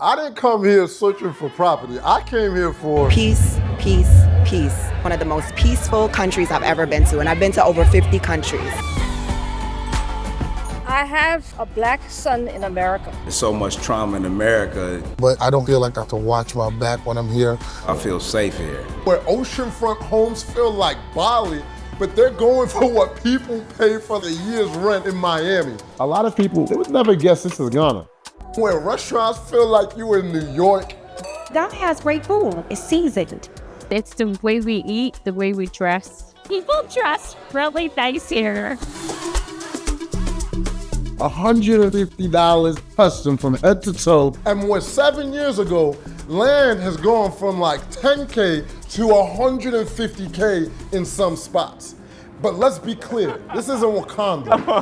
I didn't come here searching for property. I came here for peace, peace, peace. One of the most peaceful countries I've ever been to, and I've been to over 50 countries. I have a black son in America. There's so much trauma in America. But I don't feel like I have to watch my back when I'm here. I feel safe here. where oceanfront homes feel like Bali, but they're going for what people pay for the year's rent in Miami. A lot of people, they would never guess this is Ghana. Where restaurants feel like you in New York. Ghana has great food. It's seasoned. It's the way we eat, the way we dress. People dress really nice here. $150 custom from head to toe. And where 7 years ago, land has gone from like 10K to 150K in some spots. But let's be clear, this isn't Wakanda. No.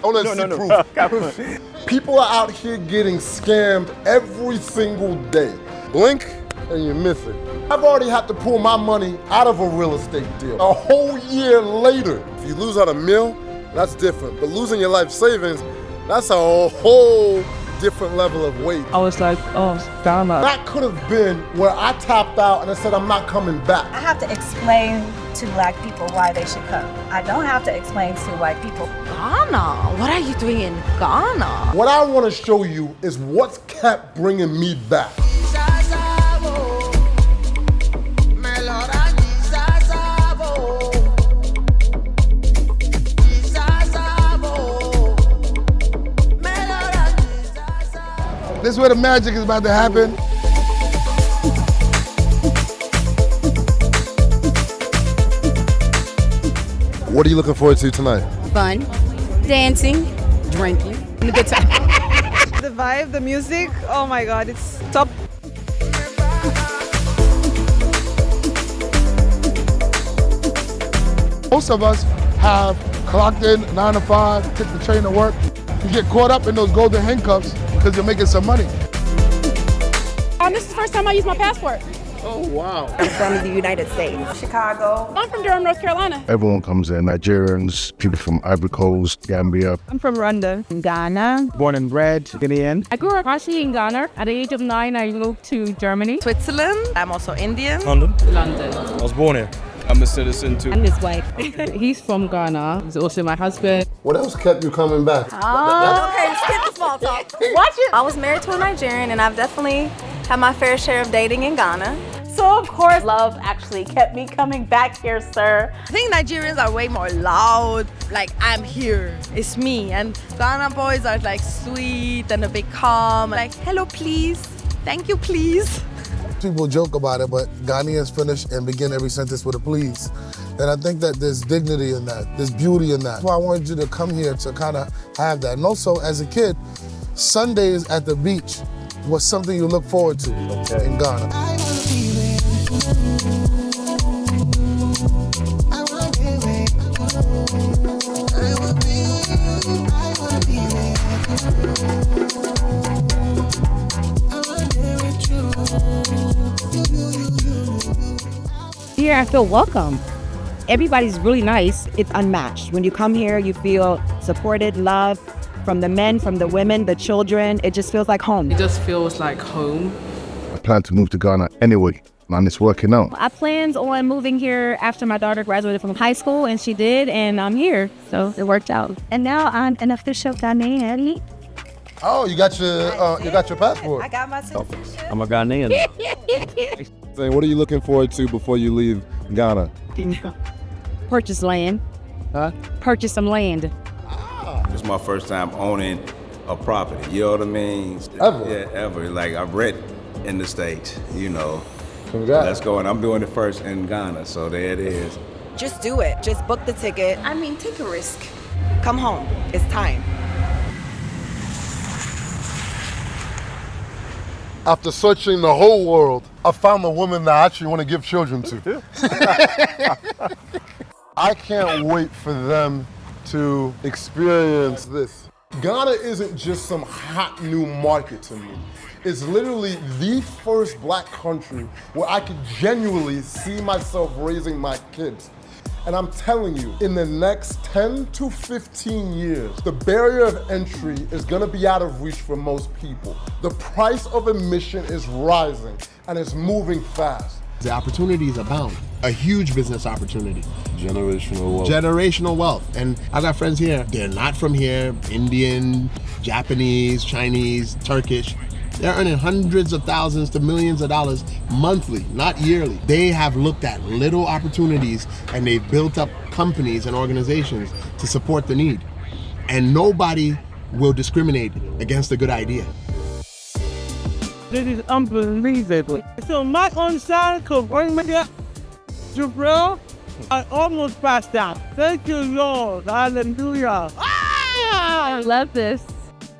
People are out here getting scammed every single day. Blink and you miss it. I've already had to pull my money out of a real estate deal. A whole year later. If you lose out a meal, that's different. But losing your life savings, that's a whole different level of weight. I was like, oh, Ghana. That could have been where I tapped out and I said, I'm not coming back. I have to explain to black people why they should come. I don't have to explain to white people. Ghana? What are you doing in Ghana? What I want to show you is what's kept bringing me back. This is where the magic is about to happen. What are you looking forward to tonight? Fun, dancing, drinking, and a good time. The vibe, the music, oh my God, it's top. Most of us have clocked in 9 to 5, took the train to work. You get caught up in those golden handcuffs because you're making some money. This is the first time I use my passport. Oh, wow. I'm from the United States. Chicago. I'm from Durham, North Carolina. Everyone comes in, Nigerians, people from Ivory Coast, Gambia. I'm from Rwanda. Ghana. Born and bred, Ghanaian. I grew up partially in Ghana. At the age of 9, I moved to Germany. Switzerland. I'm also Indian. London. London. I was born here. I'm a citizen too. And his wife. He's from Ghana. He's also my husband. What else kept you coming back? Okay, skip the small talk. Watch it. I was married to a Nigerian and I've definitely had my fair share of dating in Ghana. So of course, love actually kept me coming back here, sir. I think Nigerians are way more loud, like I'm here, it's me. And Ghana boys are like sweet and a bit calm, like hello please, thank you please. People joke about it, but Ghanaians finish and begin every sentence with a please. And I think that there's dignity in that, there's beauty in that. That's why I wanted you to come here to kind of have that. And also, as a kid, Sundays at the beach was something you look forward to in Ghana. Here, I feel welcome. Everybody's really nice. It's unmatched. When you come here, you feel supported, loved from the men, from the women, the children. It just feels like home. It just feels like home. I plan to move to Ghana anyway, and it's working out. I planned on moving here after my daughter graduated from high school, and she did, and I'm here, so it worked out. And now I'm an official Ghanaian. Oh, you got your passport. I got my citizenship. I'm a Ghanaian. What are you looking forward to before you leave Ghana? Purchase land. Huh? Purchase some land. It's my first time owning a property, you know what I mean? Ever? Yeah, ever. Like I rent in the States, you know. Congrats. Let's go, and I'm doing it first in Ghana, so there it is. Just do it, just book the ticket. I mean, take a risk. Come home, it's time. After searching the whole world, I found the woman that I actually want to give children to. I can't wait for them to experience this. Ghana isn't just some hot new market to me. It's literally the first black country where I could genuinely see myself raising my kids. And I'm telling you, in the next 10 to 15 years, the barrier of entry is gonna be out of reach for most people. The price of admission is rising and it's moving fast. The opportunities abound. A huge business opportunity. Generational wealth. Generational wealth. And I got friends here, they're not from here, Indian, Japanese, Chinese, Turkish. They're earning hundreds of thousands to millions of dollars monthly, not yearly. They have looked at little opportunities and they've built up companies and organizations to support the need. And nobody will discriminate against a good idea. This is unbelievable. So my own son could bring me up. Jabril, I almost passed out. Thank you, Lord. Hallelujah. I love this.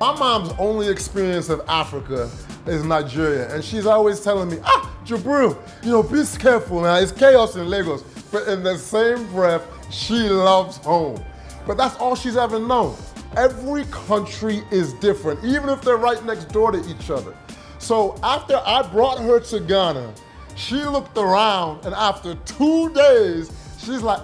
My mom's only experience of Africa is Nigeria, and she's always telling me, Jabril, be careful, man. It's chaos in Lagos. But in the same breath, she loves home. But that's all she's ever known. Every country is different, even if they're right next door to each other. So after I brought her to Ghana, she looked around, and after 2 days, she's like,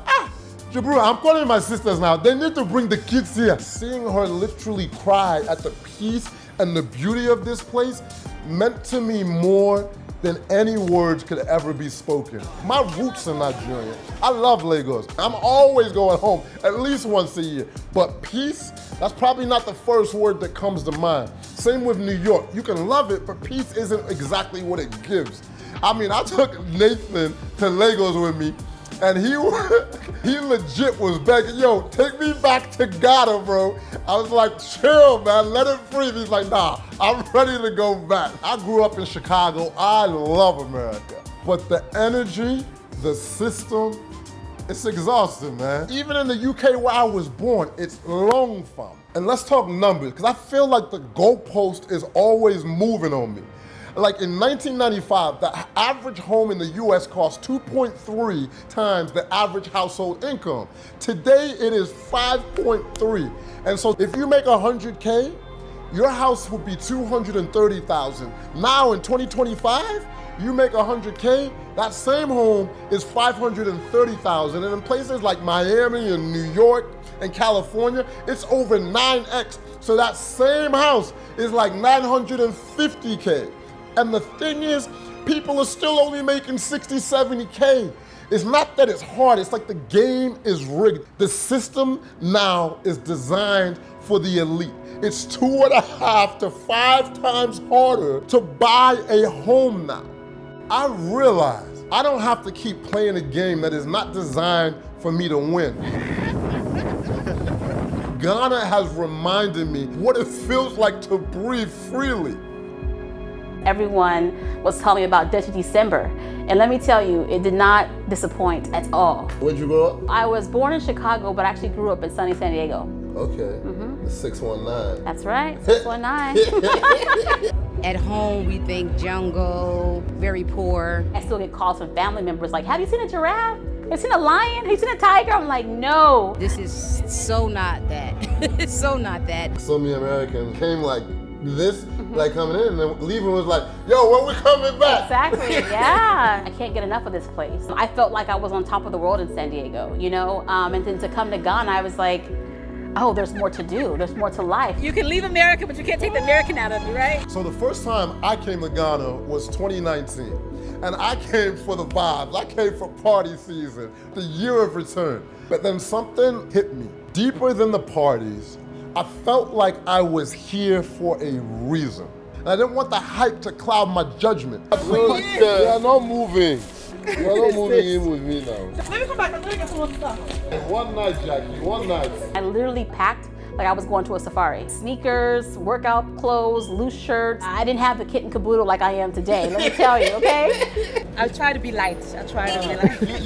Jabril, I'm calling my sisters now. They need to bring the kids here. Seeing her literally cry at the peace and the beauty of this place meant to me more than any words could ever be spoken. My roots are Nigerian. I love Lagos. I'm always going home at least once a year. But peace, that's probably not the first word that comes to mind. Same with New York. You can love it, but peace isn't exactly what it gives. I mean, I took Nathan to Lagos with me, and he legit was begging, yo, take me back to Ghana, bro. I was like, chill, man, let it breathe. He's like, nah, I'm ready to go back. I grew up in Chicago. I love America. But the energy, the system, it's exhausting, man. Even in the UK where I was born, it's long fam. And let's talk numbers, because I feel like the goalpost is always moving on me. Like in 1995, the average home in the US cost 2.3 times the average household income. Today, it is 5.3. And so if you make 100K, your house would be 230,000. Now in 2025, you make 100K, that same home is 530,000. And in places like Miami and New York and California, it's over 9X. So that same house is like 950K. And the thing is, people are still only making 60, 70K. It's not that it's hard, it's like the game is rigged. The system now is designed for the elite. It's 2.5 to 5 times harder to buy a home now. I realize I don't have to keep playing a game that is not designed for me to win. Ghana has reminded me what it feels like to breathe freely. Everyone was telling me about Dirty December. And let me tell you, it did not disappoint at all. Where'd you grow up? I was born in Chicago, but actually grew up in sunny San Diego. Okay, the 619. That's right, 619. At home, we think jungle, very poor. I still get calls from family members like, have you seen a giraffe? Have you seen a lion? Have you seen a tiger? I'm like, no. This is so not that. It's so not that. So many Americans came like this, like coming in, and then leaving was like, yo, when we coming back? Exactly, yeah. I can't get enough of this place. I felt like I was on top of the world in San Diego, you know? And then to come to Ghana, I was like, oh, there's more to do. There's more to life. You can leave America, but you can't take the American out of you, right? So the first time I came to Ghana was 2019. And I came for the vibes. I came for party season, the year of return. But then something hit me. Deeper than the parties, I felt like I was here for a reason. And I didn't want the hype to cloud my judgment. You are not moving. You are not moving in with me now. Let me come back. I'm gonna get some more stuff. One night, Jackie, one night. I literally packed like I was going to a safari. Sneakers, workout clothes, loose shirts. I didn't have the kit and caboodle like I am today, let me tell you, okay? I try to be light. I try to be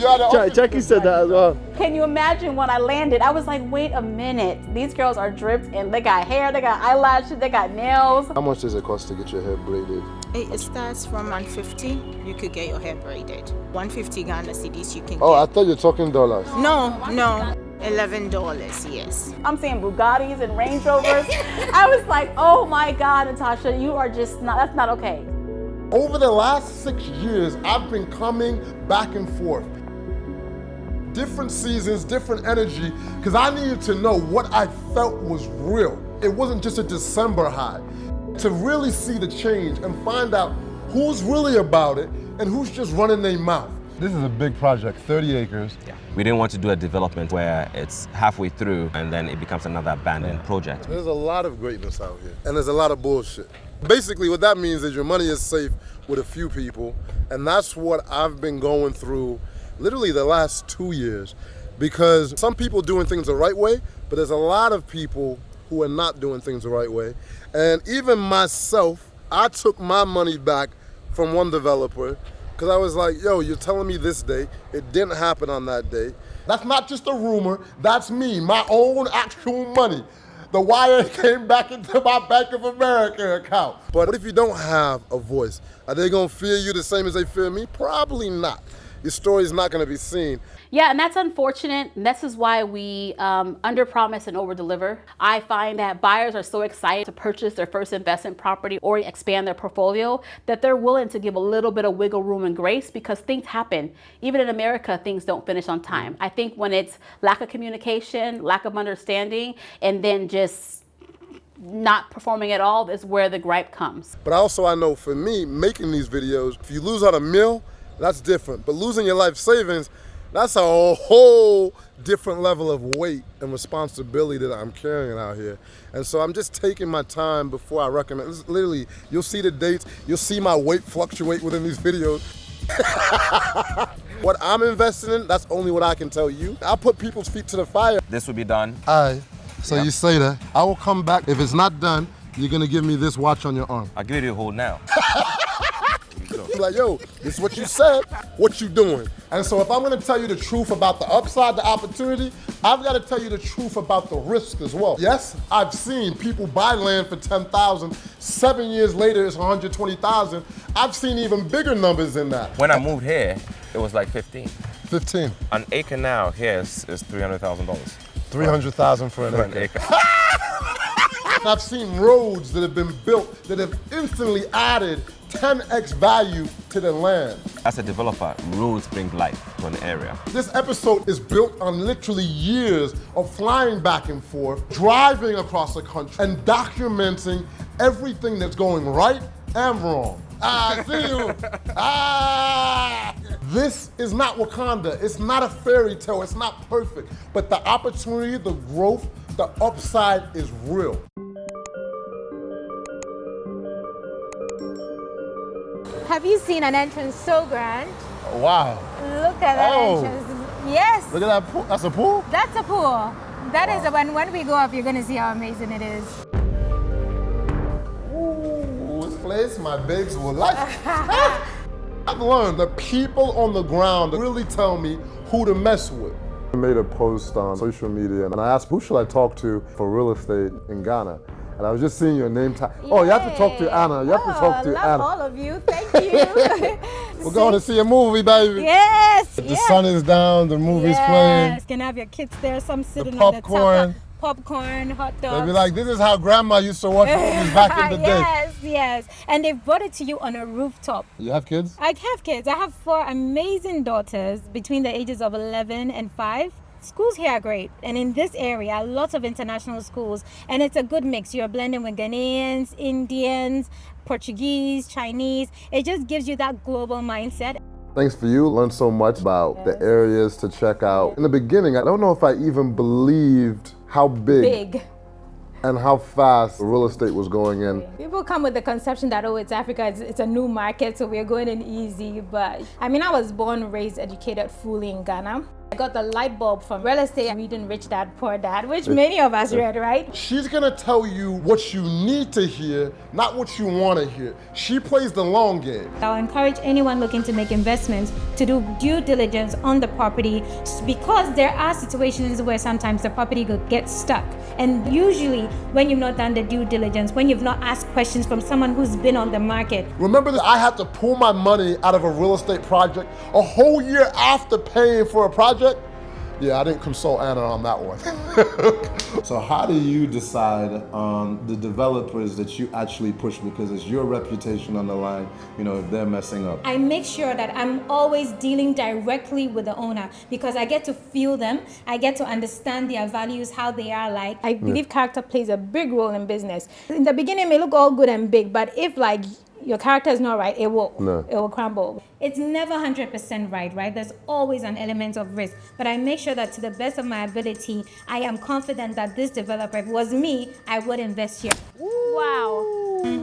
light. Jackie said that as well. Can you imagine when I landed? I was like, wait a minute. These girls are dripped and they got hair, they got eyelashes, they got nails. How much does it cost to get your hair braided? It starts from 150. You could get your hair braided. 150 Ghana cedis you can get. Oh, I thought you were talking dollars. No. $11, yes. I'm saying Bugattis and Range Rovers. I was like, oh my God, Natasha, you are just not, that's not okay. Over the last 6 years, I've been coming back and forth. different seasons, different energy, because I needed to know what I felt was real. It wasn't just a December high. To really see the change and find out who's really about it and who's just running their mouth. This is a big project, 30 acres. Yeah. We didn't want to do a development where it's halfway through and then it becomes another abandoned project. There's a lot of greatness out here, and there's a lot of bullshit. Basically, what that means is your money is safe with a few people, and that's what I've been going through literally the last 2 years, because some people doing things the right way, but there's a lot of people who are not doing things the right way. And even myself, I took my money back from one developer because I was like, yo, you're telling me this day, it didn't happen on that day. That's not just a rumor, that's me, my own actual money. The wire came back into my Bank of America account. But what if you don't have a voice? Are they gonna fear you the same as they fear me? Probably not. Your story's not gonna be seen. Yeah, and that's unfortunate. And this is why we under-promise and over-deliver. I find that buyers are so excited to purchase their first investment property or expand their portfolio that they're willing to give a little bit of wiggle room and grace because things happen. Even in America, things don't finish on time. I think when it's lack of communication, lack of understanding, and then just not performing at all is where the gripe comes. But also I know for me, making these videos, if you lose out a meal, that's different. But losing your life savings, that's a whole different level of weight and responsibility that I'm carrying out here. And so I'm just taking my time before I recommend. This is literally, you'll see the dates, you'll see my weight fluctuate within these videos. What I'm investing in, that's only what I can tell you. I put people's feet to the fire. This will be done. So you say that. I will come back. If it's not done, you're gonna give me this watch on your arm. I'll give you a hold now. You're like, yo, this is what you said, what you doing? And so if I'm gonna tell you the truth about the upside, the opportunity, I've gotta tell you the truth about the risk as well. Yes, I've seen people buy land for 10,000, 7 years later it's 120,000. I've seen even bigger numbers than that. When I moved here, it was like 15. 15. An acre now here is $300,000. 300,000 for an acre. I've seen roads that have been built that have instantly added 10x value to the land. As a developer, roads bring life to an area. This episode is built on literally years of flying back and forth, driving across the country, and documenting everything that's going right and wrong. I see you. This is not Wakanda. It's not a fairy tale. It's not perfect. But the opportunity, the growth, the upside is real. Have you seen an entrance so grand? Wow. Look at that entrance. Yes. Look at that pool. That's a pool? That's a pool. That is when we go up, you're gonna see how amazing it is. Ooh, this place, my babes will like. I've learned that people on the ground really tell me who to mess with. I made a post on social media and I asked, who should I talk to for real estate in Ghana? And I was just seeing your name tag. Oh, you have to talk to Anna. You have to talk to Anna. All of you. Thank you. We're going to see a movie, baby. Yes. The sun is down, the movie's playing. You can have your kids there, some sitting the on the top. Popcorn, hot dogs. They'll be like, this is how grandma used to watch movies back in the day. Yes. And they've brought it to you on a rooftop. You have kids? I have kids. I have 4 amazing daughters between the ages of 11 and 5. Schools here are great, and in this area, lots of international schools, and it's a good mix. You're blending with Ghanaians, Indians, Portuguese, Chinese. It just gives you that global mindset. Thanks for you. Learned so much about the areas to check out. In the beginning, I don't know if I even believed how big and how fast real estate was going in. People come with the conception that, oh, it's Africa, it's a new market, so we're going in easy. But I mean, I was born, raised, educated fully in Ghana. I got the light bulb from real estate reading Rich Dad, Poor Dad, which many of us read, right? She's gonna tell you what you need to hear, not what you wanna hear. She plays the long game. I'll encourage anyone looking to make investments to do due diligence on the property, because there are situations where sometimes the property gets stuck. And usually when you've not done the due diligence, when you've not asked questions from someone who's been on the market. Remember that I had to pull my money out of a real estate project a whole year after paying for a project? Yeah, I didn't consult Anna on that one. So how do you decide on the developers that you actually push, because it's your reputation on the line, you know, if they're messing up? I make sure that I'm always dealing directly with the owner because I get to feel them. I get to understand their values, how they are like. I believe character plays a big role in business. In the beginning, it may look all good and big, but if like your character is not right, it will crumble. It's never 100% right? There's always an element of risk, but I make sure that to the best of my ability, I am confident that this developer, if it was me, I would invest here. Wow.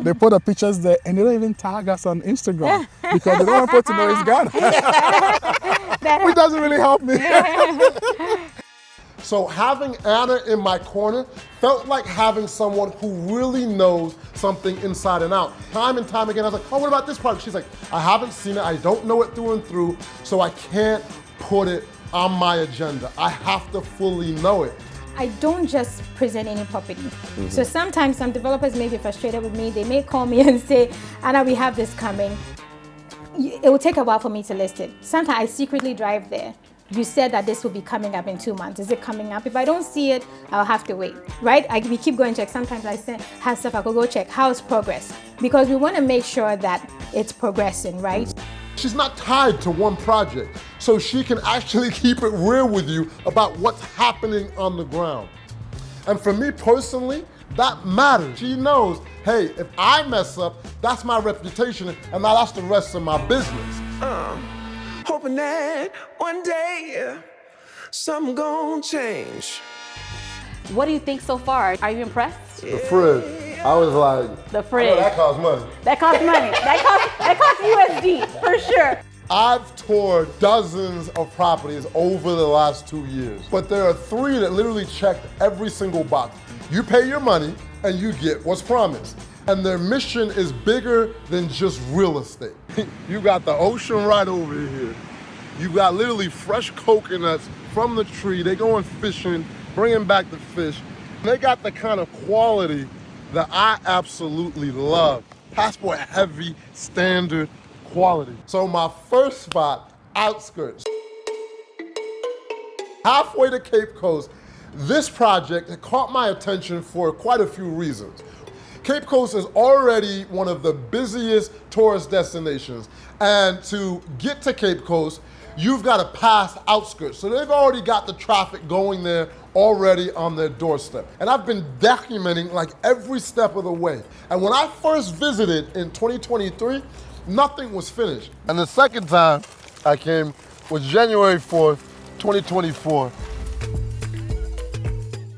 They put the pictures there and they don't even tag us on Instagram because they don't want people to know it's Ghana. Which doesn't really help me. So having Anna in my corner felt like having someone who really knows something inside and out. Time and time again, I was like, oh, what about this part? She's like, I haven't seen it, I don't know it through and through, so I can't put it on my agenda. I have to fully know it. I don't just present any property. So sometimes some developers may be frustrated with me. They may call me and say, Anna, we have this coming. It will take a while for me to list it. Sometimes I secretly drive there. You said that this will be coming up in 2 months. Is it coming up? If I don't see it, I'll have to wait, right? We keep going to check. Sometimes I have stuff I could go check. How's progress? Because we want to make sure that it's progressing, right? She's not tied to one project, so she can actually keep it real with you about what's happening on the ground. And for me personally, that matters. She knows, hey, if I mess up, that's my reputation, and now that's the rest of my business. Hoping that one day something gon' change. What do you think so far? Are you impressed? The fridge. I was like, the fridge. Oh, that costs money. That costs money. That costs USD for sure. I've toured dozens of properties over the last 2 years, but there are 3 that literally checked every single box. You pay your money and you get what's promised. And their mission is bigger than just real estate. You got the ocean right over here. You got literally fresh coconuts from the tree. They going fishing, bringing back the fish. They got the kind of quality that I absolutely love. Passport heavy, standard quality. So my first spot, Outskirts. Halfway to Cape Coast, this project had caught my attention for quite a few reasons. Cape Coast is already one of the busiest tourist destinations. And to get to Cape Coast, you've got to pass Outskirts. So they've already got the traffic going there already on their doorstep. And I've been documenting like every step of the way. And when I first visited in 2023, nothing was finished. And the second time I came was January 4th, 2024.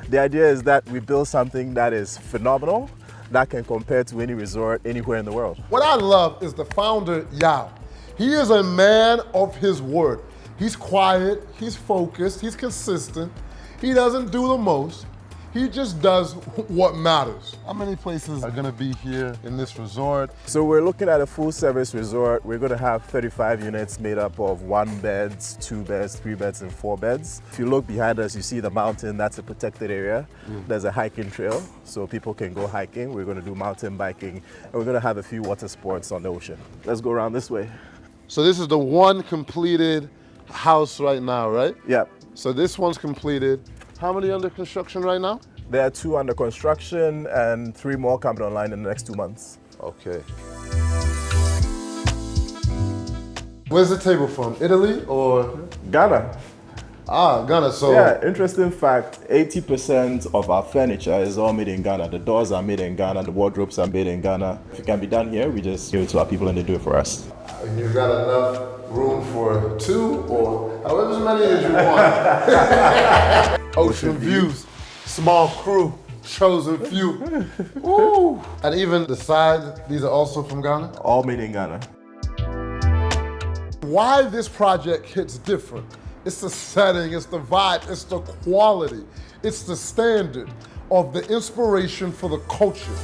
The idea is that we build something that is phenomenal, that can compare to any resort anywhere in the world. What I love is the founder, Yao. He is a man of his word. He's quiet, he's focused, he's consistent. He doesn't do the most. He just does what matters. How many places are gonna be here in this resort? So we're looking at a full service resort. We're gonna have 35 units made up of 1 beds, 2 beds, 3 beds, and 4 beds. If you look behind us, you see the mountain, that's a protected area. There's a hiking trail, so people can go hiking. We're gonna do mountain biking, and we're gonna have a few water sports on the ocean. Let's go around this way. So this is the one completed house right now, right? Yep. So this one's completed. How many under construction right now? There are 2 under construction and 3 more coming online in the next 2 months. Okay. Where's the table from? Italy or? Ghana. Ah, Ghana, so. Yeah, interesting fact, 80% of our furniture is all made in Ghana. The doors are made in Ghana, the wardrobes are made in Ghana. If it can be done here, we just give it to our people and they do it for us. You've got enough room for 2 or however many as you want. Ocean views, small crew, chosen few. Ooh. And even the sides, these are also from Ghana? All made in Ghana. Why this project hits different? It's the setting, it's the vibe, it's the quality, it's the standard of the inspiration for the culture.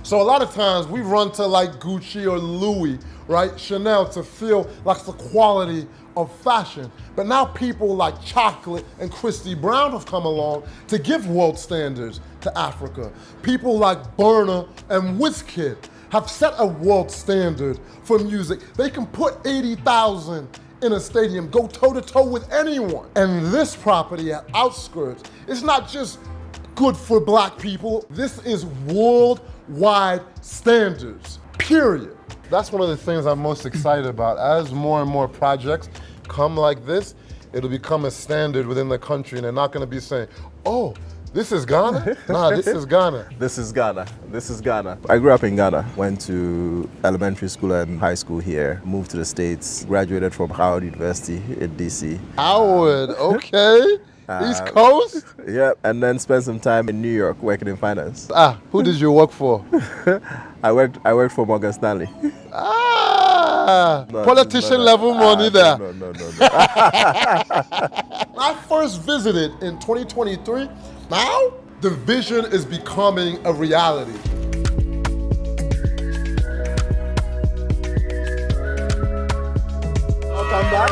So a lot of times we run to like Gucci or Louis, right? Chanel to feel like the quality of fashion. But now people like Chocolate and Christy Brown have come along to give world standards to Africa. People like Burna and Wizkid have set a world standard for music. They can put 80,000 in a stadium go toe-to-toe with anyone. And this property at Outskirts is not just good for black people. This is worldwide standards, period. That's one of the things I'm most excited about. As more and more projects come like this, it'll become a standard within the country, and they're not gonna be saying, oh, this is Ghana? Nah, this is Ghana. This is Ghana. This is Ghana. I grew up in Ghana, went to elementary school and high school here, moved to the States, graduated from Howard University in DC. Howard, okay. East Coast? Yep, and then spent some time in New York working in finance. Ah, who did you work for? I worked for Morgan Stanley. Politician level money there. No. I first visited in 2023. Now, the vision is becoming a reality. Welcome back.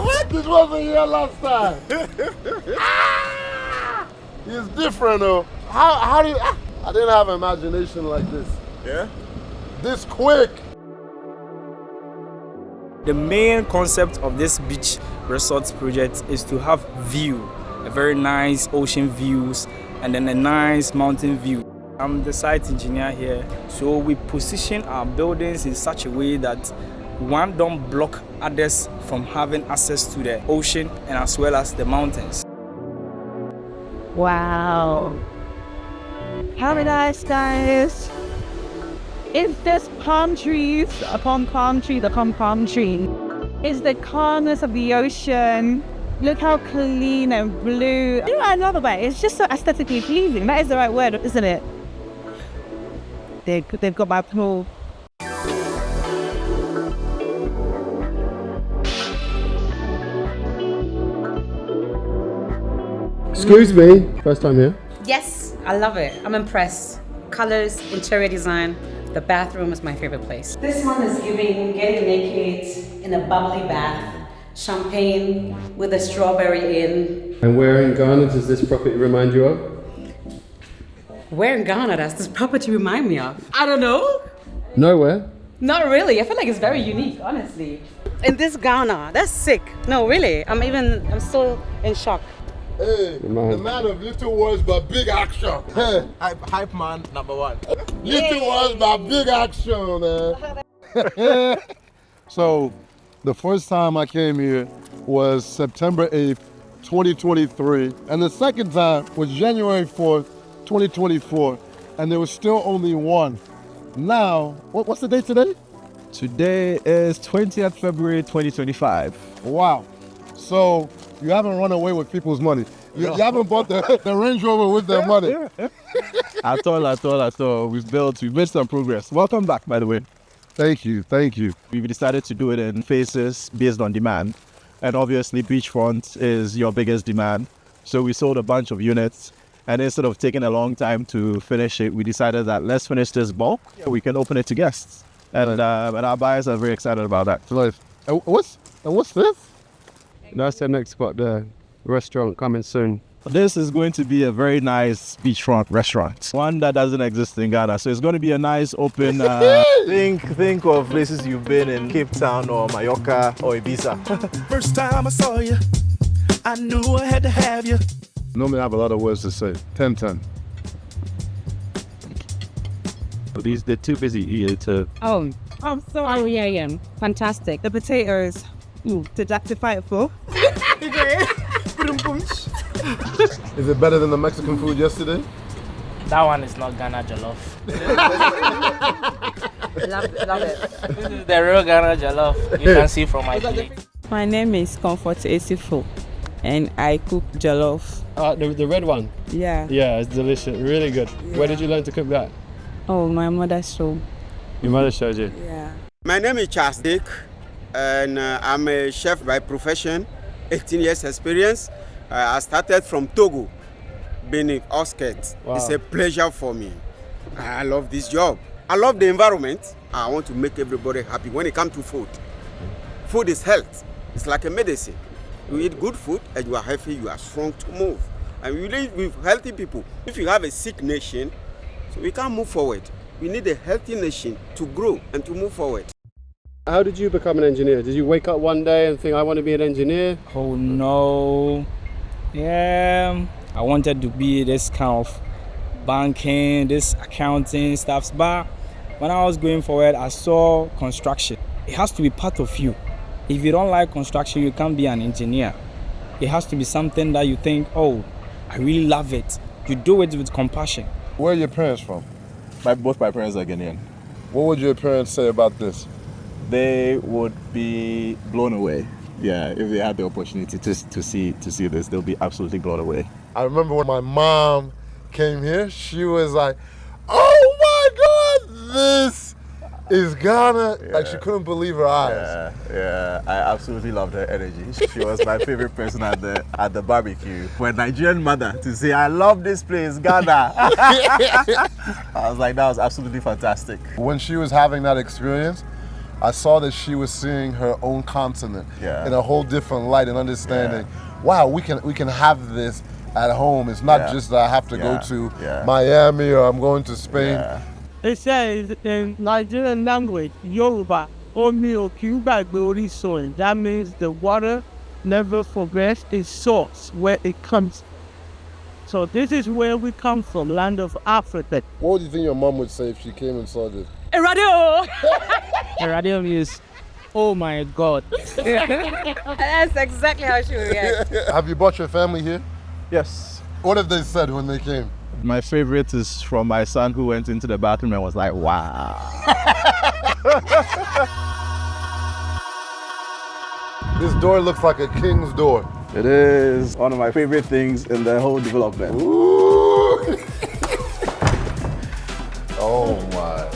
What? This wasn't here last time. It's different though. How do you, I didn't have imagination like this. Yeah? This quick. The main concept of this beach resort project is to have view, a very nice ocean views, and then a nice mountain view. I'm the site engineer here, so we position our buildings in such a way that one don't block others from having access to the ocean and as well as the mountains. Wow. Paradise, guys. It's just palm trees upon palm trees upon palm tree. It's the calmness of the ocean. Look how clean and blue. You know what I love about it? It's just so aesthetically pleasing. That is the right word, isn't it? They've got my pool. Excuse me, first time here? Yes, I love it. I'm impressed. Colors, interior design, the bathroom is my favorite place. This one is giving getting naked in a bubbly bath, champagne with a strawberry in. And where in Ghana does this property remind you of? Where in Ghana does this property remind me of? I don't know. Nowhere. Not really. I feel like it's very unique, honestly. In this Ghana, that's sick. No, really. I'm still in shock. Hey, the man of little words but big action. Hey, hype man number one. Little words but big action, man. So, the first time I came here was September 8th, 2023. And the second time was January 4th, 2024. And there was still only one. Now, what's the date today? Today is 20th February 2025. Wow. So, you haven't run away with people's money. You haven't bought the Range Rover with their money. At all. We've made some progress. Welcome back, by the way. Thank you. We've decided to do it in phases based on demand. And obviously, Beachfront is your biggest demand. So we sold a bunch of units. And instead of taking a long time to finish it, we decided that let's finish this bulk. We can open it to guests. And our buyers are very excited about that. Nice. And what's this? That's the next spot, the restaurant coming soon. This is going to be a very nice beachfront restaurant, one that doesn't exist in Ghana. So it's going to be a nice open. Think of places you've been in Cape Town or Mallorca or Ibiza. First time I saw you, I knew I had to have you. Normally I have a lot of words to say. 10. But they're too busy here to. Oh, I'm sorry. Oh, yeah. Fantastic. The potatoes. Did that to fight for? Is it better than the Mexican food yesterday? That one is not Ghana jollof. Love it. This is the real Ghana jollof. You can see from my plate. My name is Comfort Esifo, and I cook jollof. The red one? Yeah. Yeah, it's delicious. Really good. Yeah. Where did you learn to cook that? Oh, my mother showed. Your mother showed you? Yeah. My name is Charles Dick, and I'm a chef by profession, 18 years experience. I started from Togo, being in Outskirts. Wow. It's a pleasure for me. I love this job. I love the environment. I want to make everybody happy when it comes to food. Food is health. It's like a medicine. You eat good food and you are healthy, you are strong to move. And we live with healthy people. If you have a sick nation, so we can't move forward. We need a healthy nation to grow and to move forward. How did you become an engineer? Did you wake up one day and think, I want to be an engineer? Oh no. Yeah, I wanted to be this kind of banking, this accounting stuff, but when I was going forward, I saw construction. It has to be part of you. If you don't like construction, you can't be an engineer. It has to be something that you think, oh, I really love it. You do it with compassion. Where are your parents from? Both my parents are Ghanaian. What would your parents say about this? They would be blown away. Yeah, if they had the opportunity to see this, they'll be absolutely blown away. I remember when my mom came here, she was like, oh my God, this is Ghana. Yeah. Like she couldn't believe her eyes. Yeah, I absolutely loved her energy. She was my favorite person at the barbecue. For a Nigerian mother to say, I love this place, Ghana. I was like, that was absolutely fantastic. When she was having that experience, I saw that she was seeing her own continent in a whole different light and understanding, wow, we can have this at home. It's not just that I have to go to Miami or I'm going to Spain. It says in Nigerian language, Yoruba, Omi o ki gbagbe orisun. That means the water never forgets its source, where it comes. So this is where we come from, land of Africa. What do you think your mom would say if she came and saw this? A radio! A radio means, oh my God. That's exactly how she would react. Have you brought your family here? Yes. What have they said when they came? My favorite is from my son who went into the bathroom and was like, wow. This door looks like a king's door. It is one of my favorite things in the whole development. Ooh. Oh my.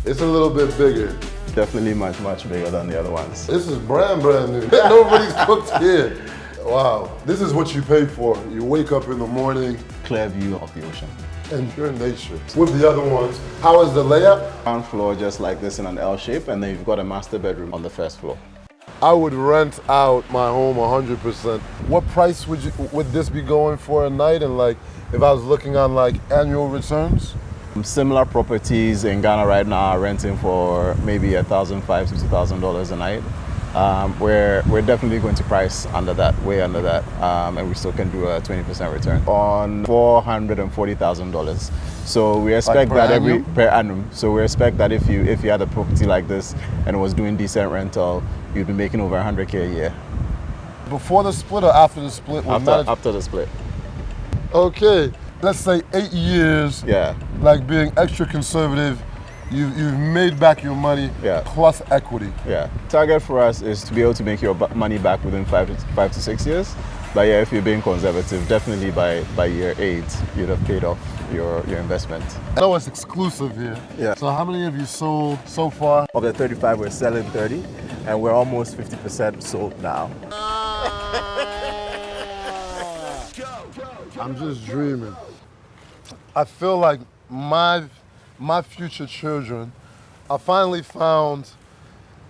It's a little bit bigger. Definitely much, much bigger than the other ones. This is brand new. Nobody's cooked here. Wow. This is what you pay for. You wake up in the morning. Clear view of the ocean. And pure nature. With the other ones, how is the layout? Ground floor just like this in an L shape, and then you've got a master bedroom on the first floor. I would rent out my home 100%. What price would this be going for a night? And like, if I was looking on like annual returns? Similar properties in Ghana right now are renting for maybe $1,500 to $2,000 a night. We're definitely going to price under that, way under that, and we still can do a 20% return on $440,000. So we expect like that per annum. So we expect that if you had a property like this and it was doing decent rental, you'd be making over 100K a year. Before the split or after the split? After the split. Okay, let's say 8 years. Yeah. Like being extra conservative. You've made back your money plus equity. Yeah. Target for us is to be able to make your money back within 5 to 6 years. But yeah, if you're being conservative, definitely by year 8, you'd have paid off your investment. I know it's exclusive here. Yeah. So how many have you sold so far? Of the 35, we're selling 30, and we're almost 50% sold now. I'm just dreaming. I feel like my future children, I finally found,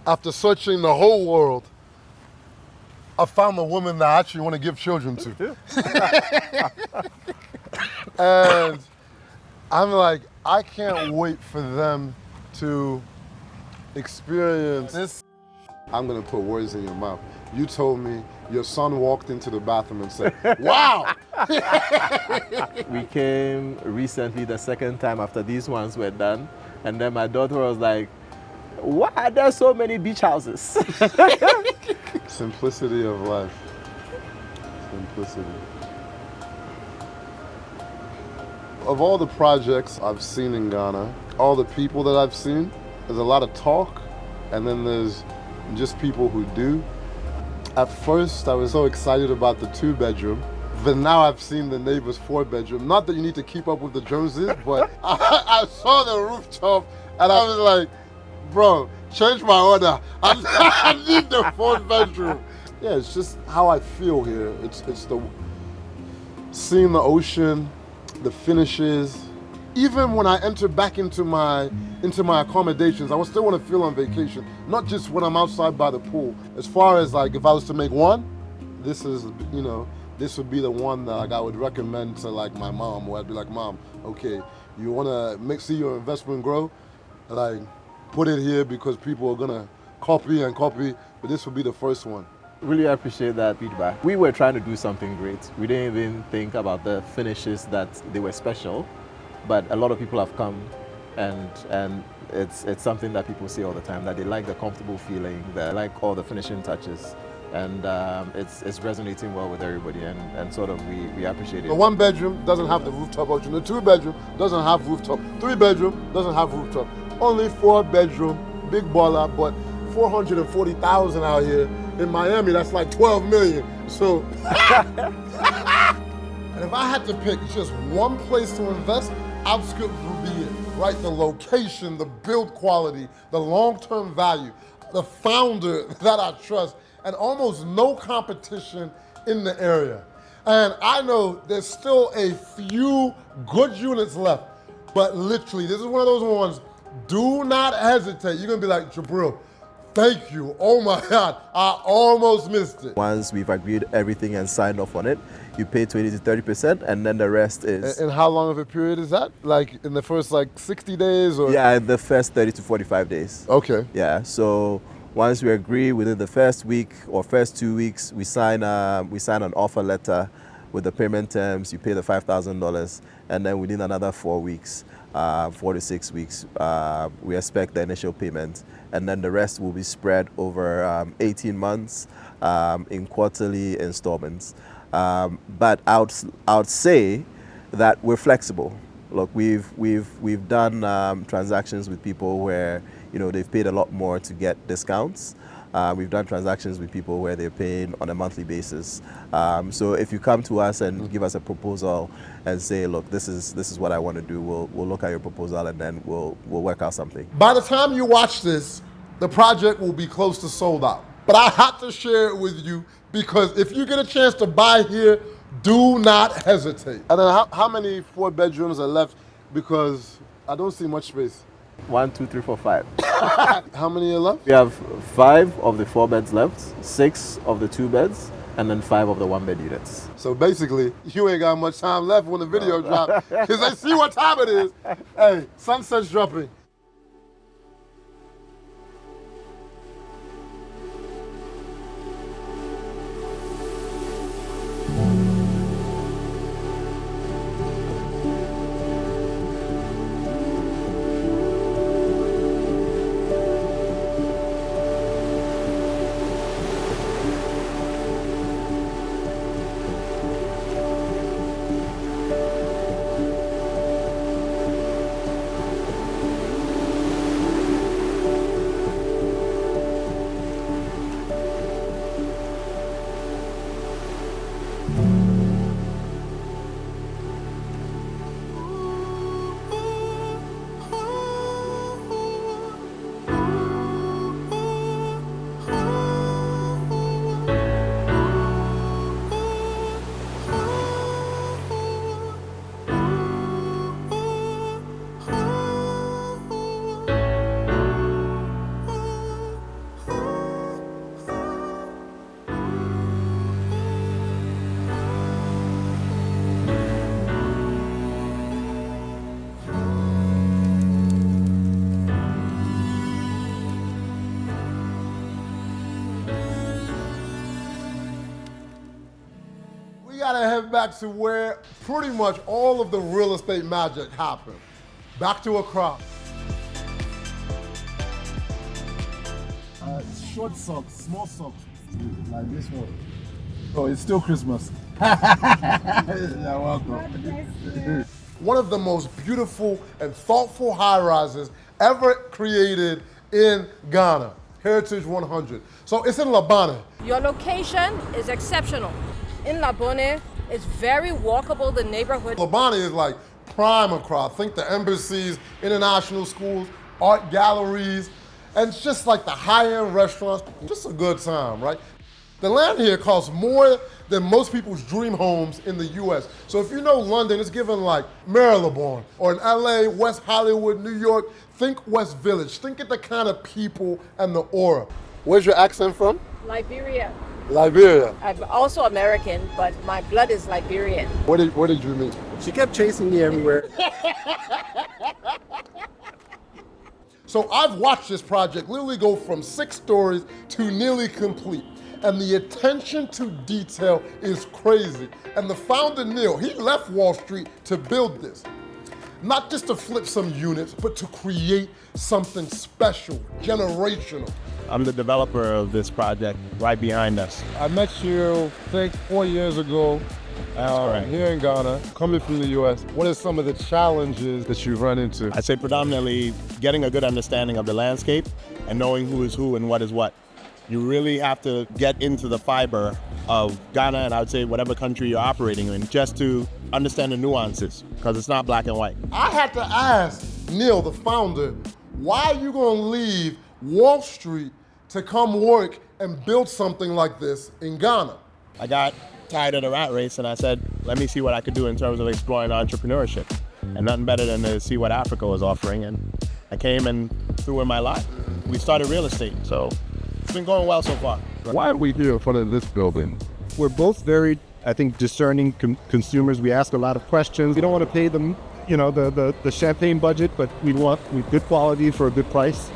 after searching the whole world, I found the woman that I actually want to give children to. And I'm like, I can't wait for them to experience this. I'm gonna put words in your mouth. You told me your son walked into the bathroom and said, wow! We came recently the second time after these ones were done, and then my daughter was like, why are there so many beach houses? Simplicity of life. Simplicity. Of all the projects I've seen in Ghana, all the people that I've seen, there's a lot of talk, and then there's just people who do. At first, I was so excited about the 2-bedroom, but now I've seen the neighbor's 4-bedroom. Not that you need to keep up with the Joneses, but I saw the rooftop, and I was like, bro, change my order. I need the 4th bedroom. Yeah, it's just how I feel here. It's the seeing the ocean, the finishes. Even when I enter back into my accommodations, I would still want to feel on vacation, not just when I'm outside by the pool. As far as like, if I was to make one, this is, this would be the one that like I would recommend to like my mom, where I'd be like, Mom, okay, you want to see your investment grow? Like, put it here because people are gonna copy and copy, but this will be the first one. Really appreciate that feedback. We were trying to do something great. We didn't even think about the finishes that they were special, but a lot of people have come and it's something that people say all the time, that they like the comfortable feeling, they like all the finishing touches, and it's resonating well with everybody, and sort of we appreciate it. The 1 bedroom doesn't have the rooftop option. The 2 bedroom doesn't have rooftop. 3 bedroom doesn't have rooftop. Only 4 bedroom, big baller, but 440,000 out here. In Miami, that's like 12 million. So, and if I had to pick just one place to invest, Outskirts would be it, right? The location, the build quality, the long-term value, the founder that I trust, and almost no competition in the area. And I know there's still a few good units left, but literally, this is one of those ones, do not hesitate. You're gonna be like, Jabril, thank you. Oh my God, I almost missed it. Once we've agreed everything and signed off on it, you pay 20 to 30%, and then the rest is... And how long of a period is that? Like in the first 60 days or? Yeah, in the first 30 to 45 days. Okay. Yeah, so once we agree within the first week or first 2 weeks, we sign an offer letter with the payment terms. You pay the $5,000, and then within another 4 weeks, 4 to 6 weeks, we expect the initial payment, and then the rest will be spread over 18 months in quarterly installments. But I would say that we're flexible. Look, we've done transactions with people where they've paid a lot more to get discounts. We've done transactions with people where they're paying on a monthly basis. So if you come to us and give us a proposal and say, look, this is what I want to do, we'll look at your proposal and then we'll work out something. By the time you watch this, the project will be close to sold out. But I have to share it with you because if you get a chance to buy here, do not hesitate. And then how many 4 bedrooms are left? Because I don't see much space. 1, 2, 3, 4, 5. How many are left? We have 5 of the 4 beds left, 6 of the 2 beds, and then 5 of the 1 bed units. So basically, you ain't got much time left when the video drops, because I see what time it is. Hey, sunset's dropping. We gotta head back to where pretty much all of the real estate magic happened. Back to Accra. Short socks, small socks, like this one. Oh, it's still Christmas. You're welcome. One of the most beautiful and thoughtful high-rises ever created in Ghana, Heritage 100. So it's in Labane. Your location is exceptional. In Labone, it's very walkable, the neighborhood. Labane is like prime Accra. Think the embassies, international schools, art galleries, and it's just like the high-end restaurants. Just a good time, right? The land here costs more than most people's dream homes in the US. So if you know London, it's given like Marylebone, or in LA, West Hollywood, New York, think West Village. Think of the kind of people and the aura. Where's your accent from? Liberia. Liberia. I'm also American, but my blood is Liberian. Where did you meet? She kept chasing me everywhere. So I've watched this project literally go from 6 stories to nearly complete. And the attention to detail is crazy. And the founder, Neil, he left Wall Street to build this. Not just to flip some units, but to create something special, generational. I'm the developer of this project right behind us. I met you, I think, 4 years ago here in Ghana, coming from the US. What are some of the challenges that you've run into? I'd say predominantly getting a good understanding of the landscape and knowing who is who and what is what. You really have to get into the fiber of Ghana, and I would say whatever country you're operating in, just to understand the nuances, because it's not black and white. I had to ask Neil, the founder, why are you gonna leave Wall Street to come work and build something like this in Ghana? I got tired of the rat race and I said, let me see what I could do in terms of exploring entrepreneurship. And nothing better than to see what Africa was offering. And I came and threw in my lot. We started real estate, so it's been going well so far. Why are we here in front of this building? We're both very, I think, discerning consumers. We ask a lot of questions. We don't want to pay them, you know, the champagne budget, but we want good quality for a good price.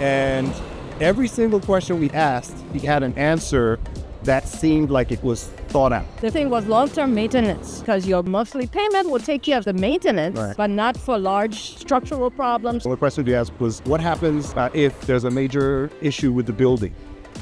And every single question we asked, he had an answer that seemed like it was thought out. The thing was long-term maintenance, because your monthly payment will take care of the maintenance, Right. but not for large structural problems. The question we asked was, what happens if there's a major issue with the building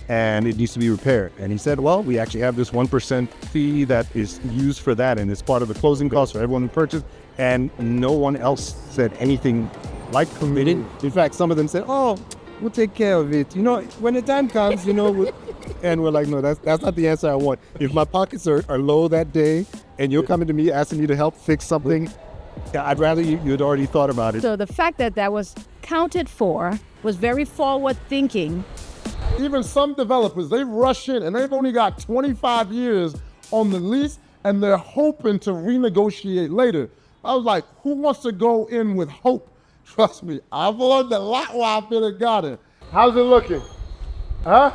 and it needs to be repaired? And he said, well, we actually have this 1% fee that is used for that, and it's part of the closing cost for everyone who purchased. And no one else said anything like they didn't. In fact, some of them said, oh, we'll take care of it. You know, when the time comes, you know, and we're like, no, that's not the answer I want. If my pockets are low that day and you're coming to me asking me to help fix something, I'd rather you'd already thought about it. So the fact that that was counted for was very forward thinking. Even some developers, they rush in and they've only got 25 years on the lease and they're hoping to renegotiate later. I was like, who wants to go in with hope? Trust me, I've learned a lot while I've been in Ghana. How's it looking? Huh?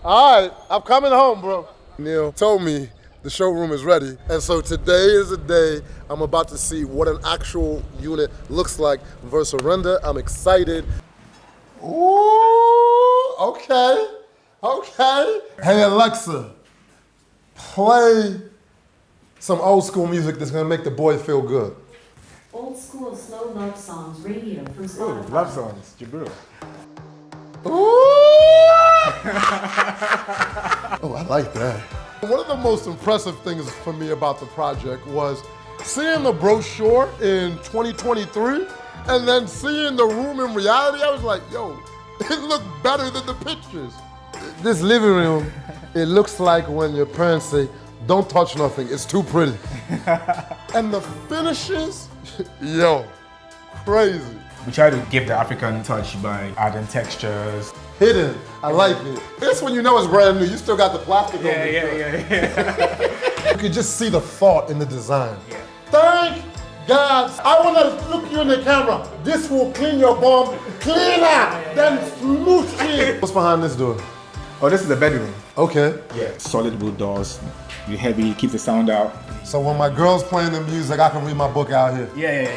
All right, I'm coming home, bro. Neil told me the showroom is ready. And so today is the day I'm about to see what an actual unit looks like versus render. I'm excited. Ooh, okay. Hey, Alexa, play some old school music that's gonna make the boy feel good. Old school slow love songs radio from Spotify. Ooh, love songs, Jabril. Oh, I like that. One of the most impressive things for me about the project was seeing the brochure in 2023 and then seeing the room in reality. I was like, yo, it looked better than the pictures. This living room, it looks like when your parents say, don't touch nothing, it's too pretty. And the finishes, yo, crazy. We try to give the African touch by adding textures. Hidden, I like it. This when you know it's brand new, you still got the plastic on it. Yeah. You could just see the thought in the design. Yeah. Thank God. I want to look you in the camera. This will clean your bum cleaner than smoothie. What's behind this door? Oh, this is the bedroom. Okay. Yeah, solid wood doors. You're heavy, keep the sound out. So when my girl's playing the music, I can read my book out here. Yeah.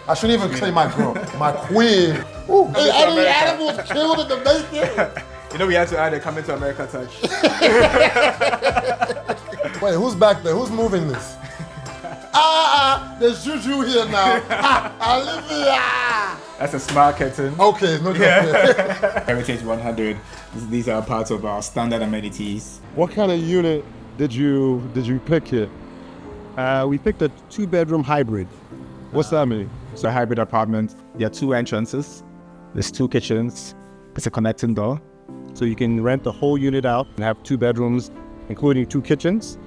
I shouldn't even say my girl, my queen. Ooh, any animals killed in the making? You know we had to add a Coming to America touch. Wait, who's back there? Who's moving this? There's Juju here now. Olivia! That's a smart curtain. Okay, no joke. Heritage 100. These are parts of our standard amenities. What kind of unit did you pick here? We picked a 2-bedroom hybrid. What's that mean? It's a hybrid apartment. There are 2 entrances. There's 2 kitchens. It's a connecting door. So you can rent the whole unit out and have 2 bedrooms, including 2 kitchens.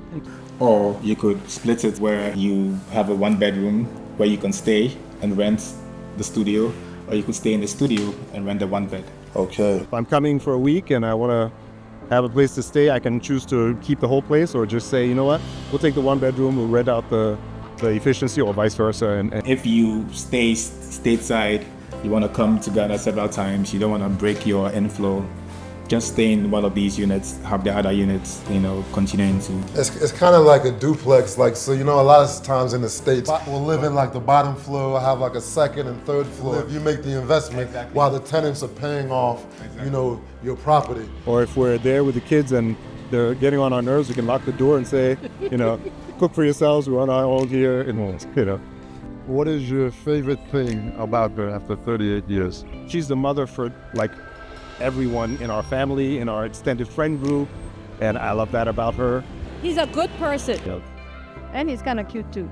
Or you could split it where you have a 1-bedroom where you can stay and rent the studio, or you could stay in the studio and rent the 1-bed. Okay. If I'm coming for a week and I want to have a place to stay, I can choose to keep the whole place or just say, you know what, we'll take the 1-bedroom, we'll rent out the efficiency, or vice versa. And if you stay stateside, you want to come to Ghana several times, you don't want to break your inflow, just stay in one of these units, have the other units, continuing to. It's kind of like a duplex, so a lot of times in the States, we'll live in the bottom floor, have a second and third floor. You make the investment while the tenants are paying off, your property. Or if we're there with the kids and they're getting on our nerves, we can lock the door and say, cook for yourselves, we're on our own here, What is your favorite thing about her after 38 years? She's the mother for everyone in our family, in our extended friend group, and I love that about her. He's a good person. Yep. And he's kind of cute too.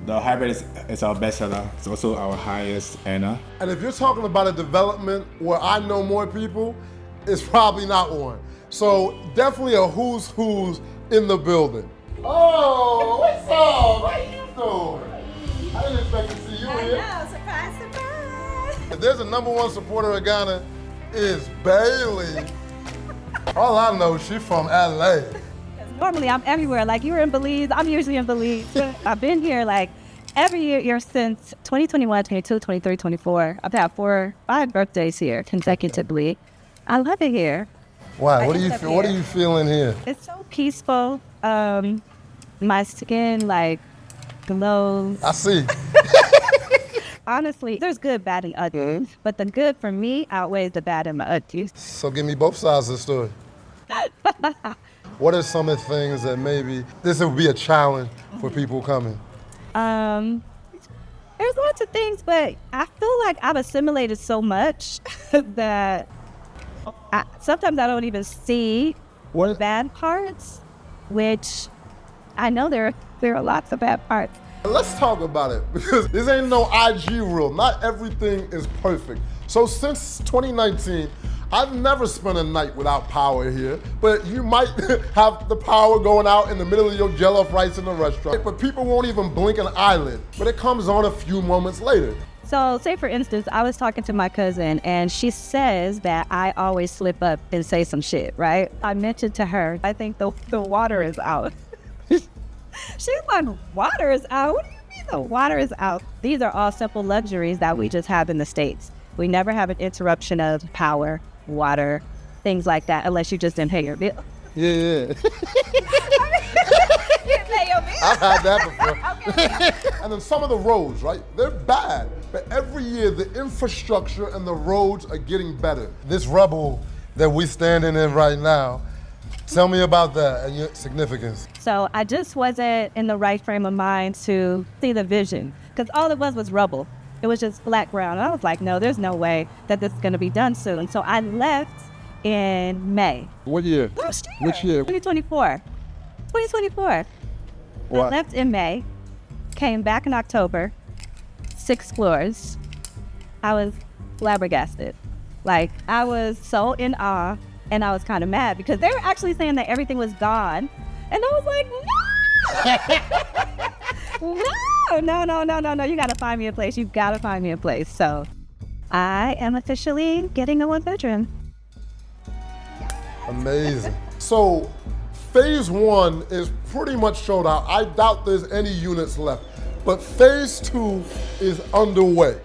The hybrid is our best seller. It's also our highest earner. And if you're talking about a development where I know more people, it's probably not one. So definitely a who's in the building. Oh, what's up? How you doing? I didn't expect to see you here. I know, surprise, surprise. If there's a #1 supporter of Ghana, is Bailey. All I know, she's from LA. Normally I'm everywhere. You're in Belize, I'm usually in Belize. I've been here every year since 2021, 22, 23, 24. I've had 5 birthdays here consecutively. I love it here. Why? What do you feel? What are you feeling here? It's so peaceful. My skin glows. I see. Honestly, there's good, bad, and ugly. But the good for me outweighs the bad and the ugly. So give me both sides of the story. What are some of the things that maybe this would be a challenge for people coming? There's lots of things, but I feel like I've assimilated so much that sometimes I don't even see the bad parts, which I know there are lots of bad parts. Let's talk about it, because this ain't no IG rule. Not everything is perfect. So since 2019, I've never spent a night without power here, but you might have the power going out in the middle of your jollof rice in the restaurant, but people won't even blink an eyelid, but it comes on a few moments later. So say for instance, I was talking to my cousin and she says that I always slip up and say some shit, right? I mentioned to her, I think the water is out. She's like, water is out? What do you mean the water is out? These are all simple luxuries that we just have in the States. We never have an interruption of power, water, things like that, unless you just didn't pay your bill. Yeah. I've had that before. And then some of the roads, right? They're bad, but every year the infrastructure and the roads are getting better. This rubble that we're standing in right now, tell me about that and your significance. So I just wasn't in the right frame of mind to see the vision, because all it was rubble. It was just flat ground. I was like, no, there's no way that this is going to be done soon. So I left in May. What year? Last year. Which year? 2024. 2024. What? I left in May, came back in October, 6 floors. I was flabbergasted. I was so in awe, and I was kind of mad because they were actually saying that everything was gone. And I was like, no, you gotta find me a place. You've gotta find me a place. So I am officially getting a 1-bedroom. Amazing. So phase 1 is pretty much sold out. I doubt there's any units left, but phase 2 is underway.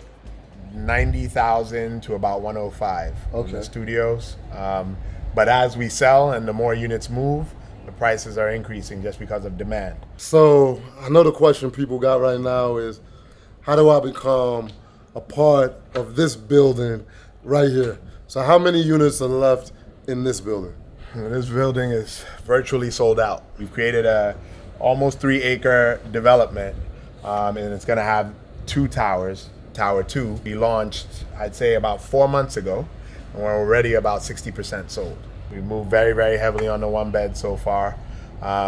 90,000 to about 105 Okay. in the studios. But as we sell and the more units move, the prices are increasing just because of demand. So I know the question people got right now is, how do I become a part of this building right here? So how many units are left in this building? This building is virtually sold out. We've created a almost 3-acre development, and it's gonna have 2 towers. Tower 2, we launched, I'd say about 4 months ago, and we're already about 60% sold. We moved very, very heavily on the 1-bed so far.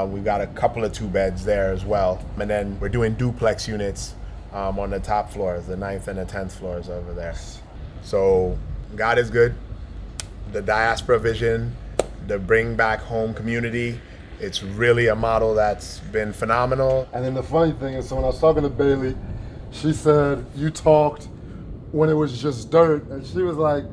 We've got a couple of 2-beds there as well. And then we're doing duplex units on the top floors, the 9th and the 10th floors over there. So God is good. The diaspora vision, the bring back home community, it's really a model that's been phenomenal. And then the funny thing is, so when I was talking to Bailey, she said, you talked when it was just dirt, and she was like,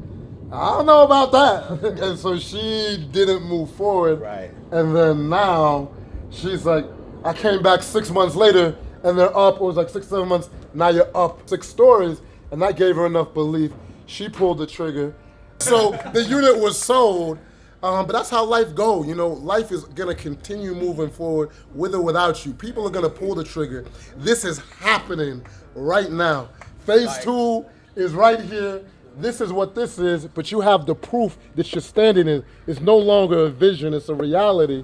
I don't know about that. And so she didn't move forward. Right. And then now she's like, I came back 6 months later and they're up. It was like 6, 7 months. Now you're up 6 stories. And that gave her enough belief. She pulled the trigger. So the unit was sold. But that's how life go. You know, life is gonna continue moving forward with or without you. People are gonna pull the trigger. This is happening right now. Phase 2 is right here. This is what this is, but you have the proof that you're standing in. It's no longer a vision, it's a reality.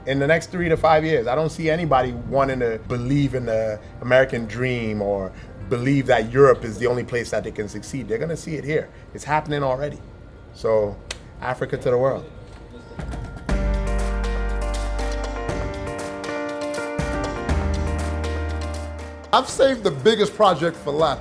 In the next 3 to 5 years, I don't see anybody wanting to believe in the American dream or believe that Europe is the only place that they can succeed. They're gonna see it here. It's happening already. So, Africa to the world. I've saved the biggest project for last.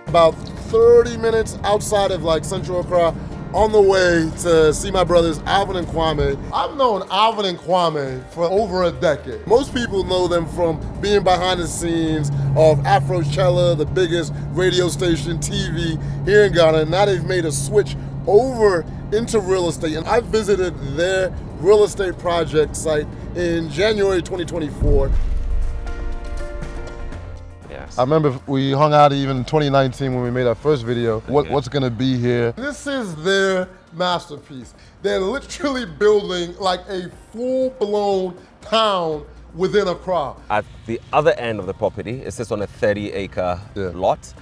About 30 minutes outside of like Central Accra, on the way to see my brothers Alvin and Kwame. I've known Alvin and Kwame for over a decade. Most people know them from being behind the scenes of Afrochella, the biggest radio station, TV here in Ghana. Now they've made a switch over into real estate. And I visited their real estate project site in January 2024. I remember we hung out even in 2019 when we made our first video. What's gonna be here? This is their masterpiece. They're literally building like a full-blown town within Accra. At the other end of the property, it sits on a 30-acre lot.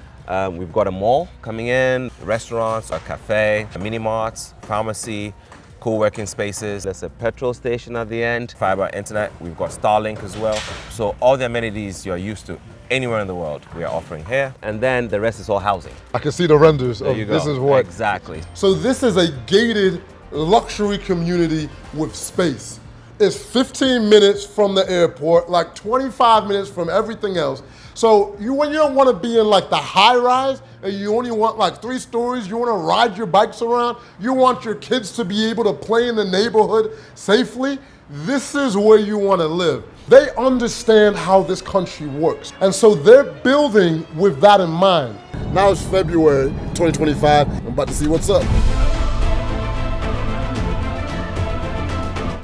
We've got a mall coming in, restaurants, a cafe, a mini marts, pharmacy, co-working spaces. There's a petrol station at the end, fiber internet. We've got Starlink as well. So all the amenities you're used to anywhere in the world we are offering here. And then the rest is all housing. I can see the renders of this is what. Exactly. So this is a gated luxury community with space. It's 15 minutes from the airport, like 25 minutes from everything else. So when you don't want to be in like the high rise and you only want like 3 stories, you want to ride your bikes around, you want your kids to be able to play in the neighborhood safely, this is where you want to live. They understand how this country works. And so they're building with that in mind. Now it's February 2025. I'm about to see what's up.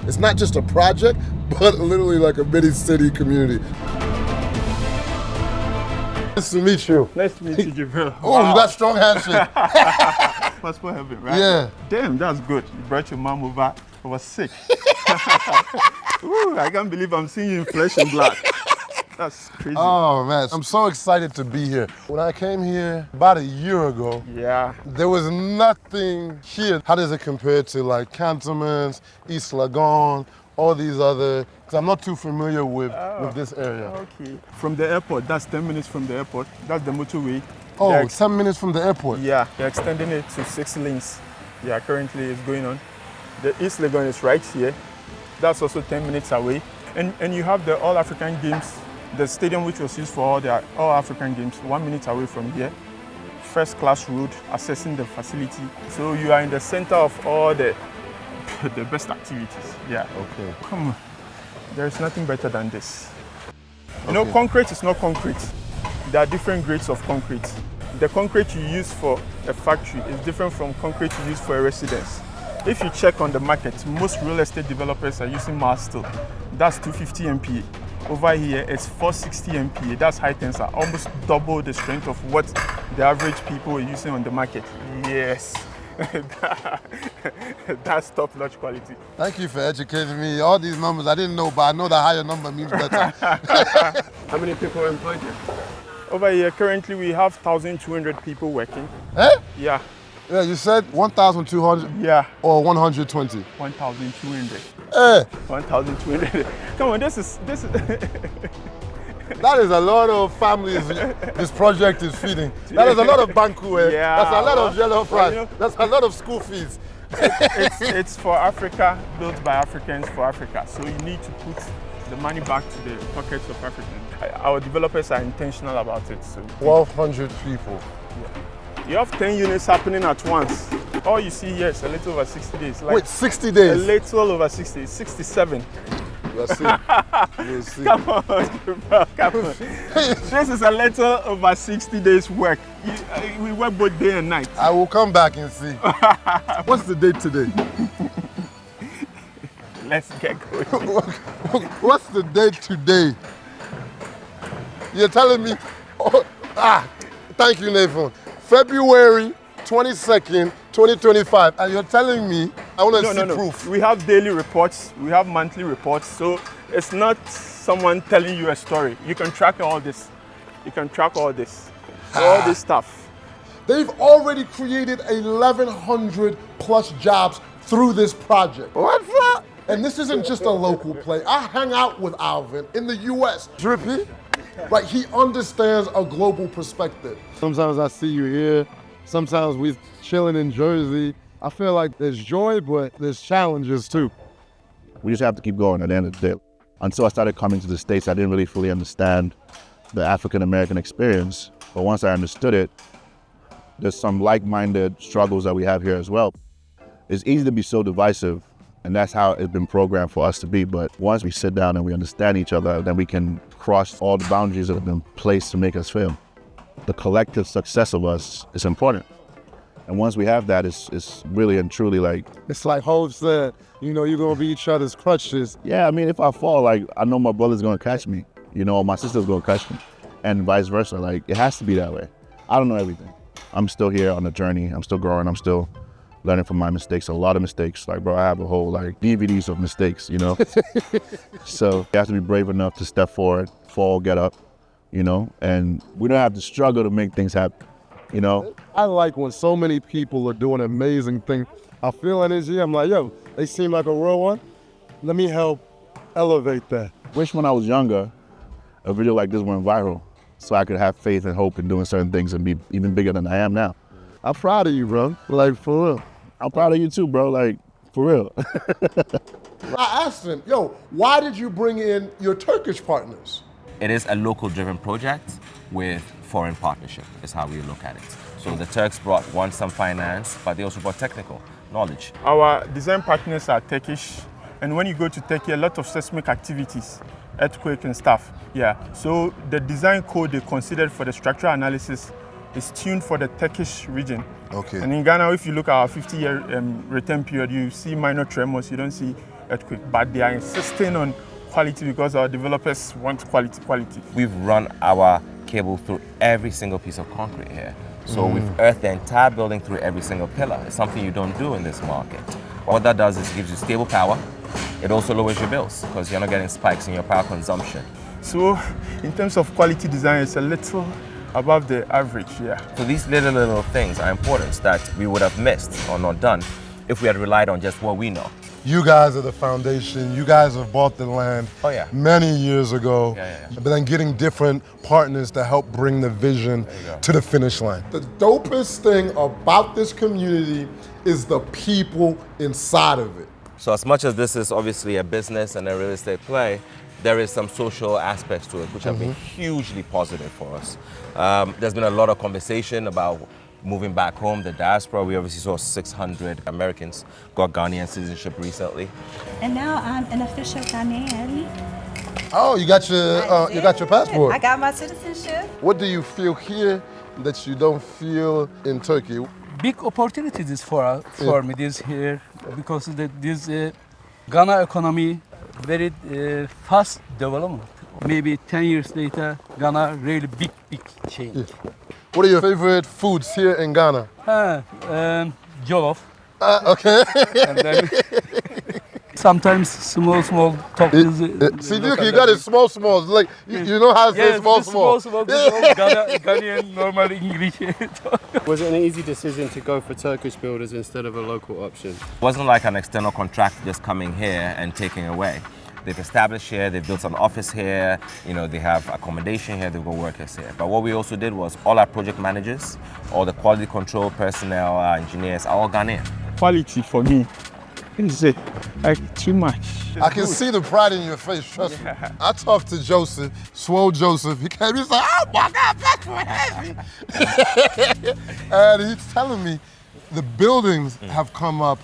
It's not just a project, but literally like a mini city community. Nice to meet you. Nice to meet you, Jibril. Oh, you got strong handshake. Passport heaven, right? Yeah. Damn, that's good. You brought your mom over. I was sick. Ooh, I can't believe I'm seeing you in flesh and blood. That's crazy. Oh man, I'm so excited to be here. When I came here about a year ago, there was nothing here. How does it compare to like Cantonments, East Legon, all these other, because I'm not too familiar with this area. Okay. From the airport, that's 10 minutes from the airport. That's the motorway. Oh, 10 minutes from the airport? Yeah, they're extending it to 6 lanes. Yeah, currently it's going on. The East Legon is right here. That's also 10 minutes away. And you have the All African Games, the stadium which was used for all the All African Games, 1 minute away from here. First class road, accessing the facility. So you are in the center of all the best activities. Yeah. Okay. Come on. There's nothing better than this. You know, concrete is not concrete. There are different grades of concrete. The concrete you use for a factory is different from concrete you use for a residence. If you check on the market, most real estate developers are using Mastel. That's 250 MPa. Over here, it's 460 MPa. That's high tensile, almost double the strength of what the average people are using on the market. Yes, that's top-notch quality. Thank you for educating me. All these numbers, I didn't know, but I know the higher number means better. How many people are employed here? Over here, currently we have 1,200 people working. Eh? Yeah. Yeah, you said 1,200? Yeah. Or 120? 1,200. Eh? 1,200. Come on, this is. That is a lot of families this project is feeding. That is a lot of banku. Yeah. That's a lot of yellow fries. Well, you know, that's a lot of school fees. It's for Africa, built by Africans for Africa. So you need to put the money back to the pockets of Africans. Our developers are intentional about it. So 1,200 people. Yeah. You have 10 units happening at once. All you see here is a little over 60 days. Wait, 60 days? A little over 60, 67. You'll see. You'll see. Come on, bro, come on. This is a little over 60 days work. We work both day and night. I will come back and see. What's the date today? Let's get going. What's the date today? You're telling me Thank you, Nathan. February 22nd, 2025, and you're telling me I want to see proof. We have daily reports, we have monthly reports, so it's not someone telling you a story. You can track all this. You can track all this, all this stuff. They've already created 1,100 plus jobs through this project. What's that? And this isn't just a local play. I hang out with Alvin in the US. Drippy? Right, he understands a global perspective. Sometimes I see you here. Sometimes we're chilling in Jersey. I feel like there's joy, but there's challenges too. We just have to keep going at the end of the day. Until I started coming to the States, I didn't really fully understand the African-American experience. But once I understood it, there's some like-minded struggles that we have here as well. It's easy to be so divisive, and that's how it's been programmed for us to be. But once we sit down and we understand each other, then we can cross all the boundaries that have been placed to make us fail. The collective success of us is important. And once we have that, it's really and truly like... It's like Hov said, you know, you're going to be each other's crutches. Yeah, I mean, if I fall, like, I know my brother's going to catch me, you know, or my sister's going to catch me, and vice versa. Like, it has to be that way. I don't know everything. I'm still here on the journey. I'm still growing. I'm still learning from my mistakes, a lot of mistakes. Like, bro, I have a whole, like, DVDs of mistakes, you know? So you have to be brave enough to step forward, fall, get up, you know? And we don't have to struggle to make things happen, you know? I like when so many people are doing amazing things. I feel energy. I'm like, yo, they seem like a real one. Let me help elevate that. Wish when I was younger, a video like this went viral so I could have faith and hope in doing certain things and be even bigger than I am now. I'm proud of you, bro. Like, for real. I'm proud of you too, bro. Like, for real. I asked him, yo, why did you bring in your Turkish partners? It is a local-driven project with foreign partnership, is how we look at it. So the Turks brought, some finance, but they also brought technical knowledge. Our design partners are Turkish, and when you go to Turkey, a lot of seismic activities, earthquake and stuff. Yeah, so the design code they considered for the structural analysis is tuned for the Turkish region. Okay. And in Ghana, if you look at our 50-year return period, you see minor tremors, you don't see earthquake, but they are insisting on quality because our developers want quality. We've run our cable through every single piece of concrete here. So we've earthed the entire building through every single pillar. It's something you don't do in this market. What that does is it gives you stable power. It also lowers your bills because you're not getting spikes in your power consumption. So in terms of quality design, it's a little above the average, yeah. So these little things are important that we would have missed or not done if we had relied on just what we know. You guys are the foundation. You guys have bought the land many years ago, but then getting different partners to help bring the vision to the finish line. The dopest thing about this community is the people inside of it. So as much as this is obviously a business and a real estate play, there is some social aspects to it, which have been hugely positive for us. There's been a lot of conversation about moving back home, the diaspora. We obviously saw 600 Americans got Ghanaian citizenship recently. And now I'm an official Ghanaian. Oh, you got your passport. I got my citizenship. What do you feel here that you don't feel in Turkey? Big opportunities for me this here because this Ghana economy very fast development. Maybe 10 years later, Ghana really big change. Yeah. What are your favorite foods here in Ghana? Jollof. Okay. And then sometimes small toppings. See, look, you got it small. Like you know how to say small. Small. Ghanaian normal English. Was it an easy decision to go for Turkish builders instead of a local option? It wasn't like an external contractor just coming here and taking away. They've established here, they've built an office here, you know, they have accommodation here, they've got workers here. But what we also did was all our project managers, all the quality control personnel, our engineers, are all Ghanaian. Quality for me is like too much. I can see the pride in your face, trust me. I talked to Joseph, Swole Joseph. He came, he's like, oh my God, that's what heavy. And he's telling me the buildings have come up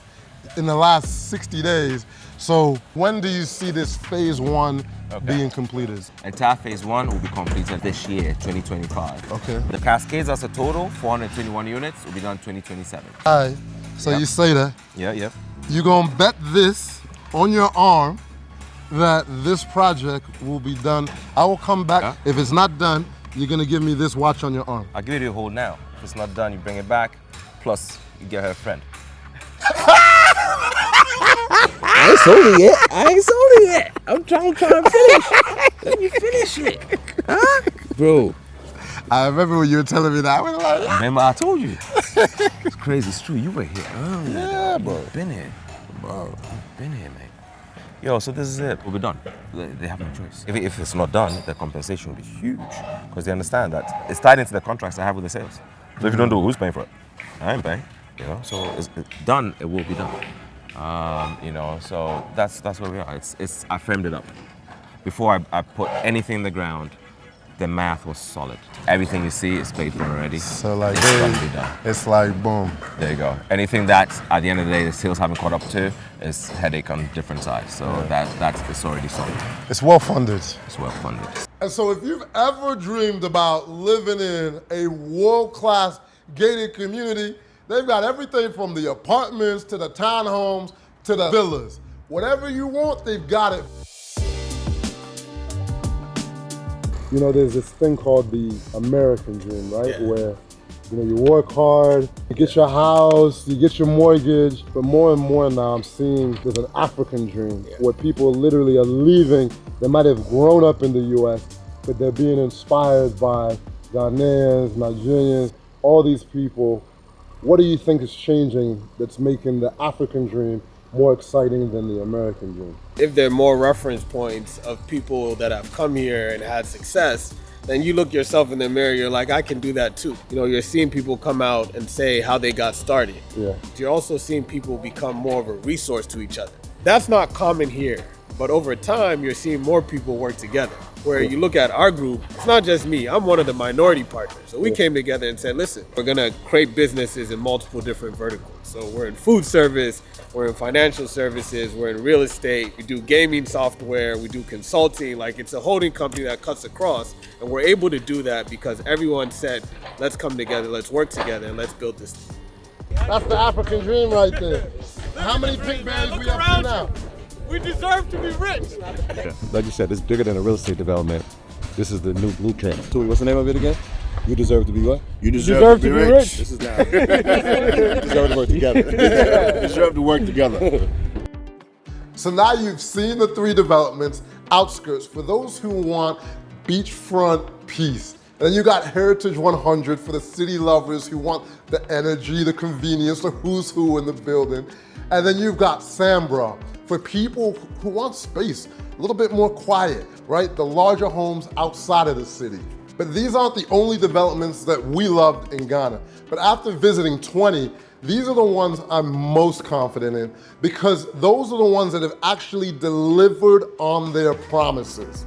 in the last 60 days. So when do you see this phase one being completed? Entire phase one will be completed this year, 2025. Okay. The Cascades as a total, 421 units, will be done 2027. All right, so you say that. Yeah. You're gonna bet this on your arm that this project will be done. I will come back. If it's not done, you're gonna give me this watch on your arm. I'll give you the hold now. If it's not done, you bring it back. Plus, you get her a friend. I ain't sold it yet. I'm trying to finish. Let me finish it. Huh? Bro. I remember when you were telling me that. I was like, Remember I told you. It's crazy. It's true. You were here earlier. Yeah, bro. You've been here. Bro, you've been here, man. Yo, so this is it. We'll be done. They have no choice. If it's not done, the compensation will be huge. Because they understand that it's tied into the contracts I have with the sales. So if you don't do it, who's paying for it? I ain't paying. You know, so it's done, it will be done. You know, so that's where we are. I framed it up. Before I put anything in the ground, the math was solid. Everything you see is paid for already. So like, it's gonna be done. It's like boom. There you go. Anything that at the end of the day the sales haven't caught up to is headache on different sides. So that's already solid. It's well funded. It's well funded. And so if you've ever dreamed about living in a world-class gated community, they've got everything from the apartments to the townhomes to the villas. Whatever you want, they've got it. You know, there's this thing called the American dream, right? Yeah. Where, you know, you work hard, you get your house, you get your mortgage, but more and more now I'm seeing there's an African dream where people literally are leaving. They might have grown up in the US, but they're being inspired by Ghanaians, Nigerians, all these people. What do you think is changing that's making the African dream more exciting than the American dream? If there are more reference points of people that have come here and had success, then you look yourself in the mirror, you're like, I can do that too. You know, you're seeing people come out and say how they got started. Yeah. You're also seeing people become more of a resource to each other. That's not common here, but over time, you're seeing more people work together. Where you look at our group, it's not just me, I'm one of the minority partners. So we came together and said, listen, we're gonna create businesses in multiple different verticals. So we're in food service, we're in financial services, we're in real estate, we do gaming software, we do consulting. Like, it's a holding company that cuts across, and we're able to do that because everyone said, let's come together, let's work together, and let's build this. That's the African dream right there. How many pink berries we up to now? We deserve to be rich. Yeah. Like you said, it's bigger than a real estate development. This is the new blueprint. So what's the name of it again? You deserve to be what? You deserve to be rich. This is now. You deserve to work together. You deserve to work together. So now you've seen the 3 developments, Outskirts, for those who want beachfront peace. And then you got Heritage 100 for the city lovers who want the energy, the convenience, the who's who in the building. And then you've got Sanbra for people who want space, a little bit more quiet, right? The larger homes outside of the city. But these aren't the only developments that we loved in Ghana. But after visiting 20, these are the ones I'm most confident in because those are the ones that have actually delivered on their promises.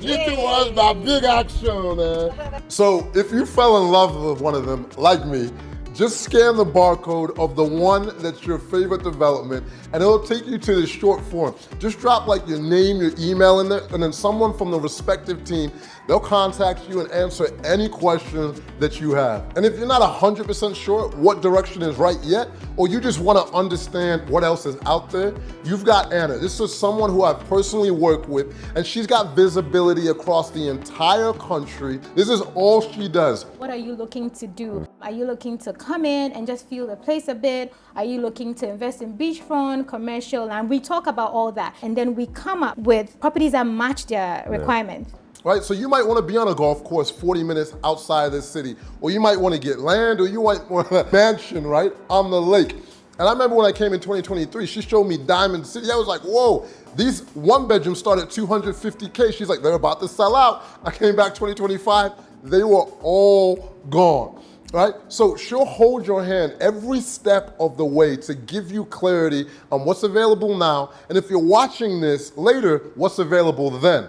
You was my big action, man. So if you fell in love with one of them, like me, just scan the barcode of the one that's your favorite development and it'll take you to the short form. Just drop like your name, your email in there, and then someone from the respective team, they'll contact you and answer any questions that you have. And if you're not 100% sure what direction is right yet, or you just wanna understand what else is out there, you've got Anna. This is someone who I've personally worked with, and she's got visibility across the entire country. This is all she does. What are you looking to do? Are you looking to come in and just feel the place a bit? Are you looking to invest in beachfront, commercial? And we talk about all that. And then we come up with properties that match their requirements. Right, so you might want to be on a golf course 40 minutes outside of the city, or you might want to get land, or you might want a mansion, right, on the lake. And I remember when I came in 2023, she showed me Diamond City. I was like, whoa, these 1-bedrooms start at 250K. She's like, they're about to sell out. I came back 2025, they were all gone, right? So she'll hold your hand every step of the way to give you clarity on what's available now, and if you're watching this later, what's available then.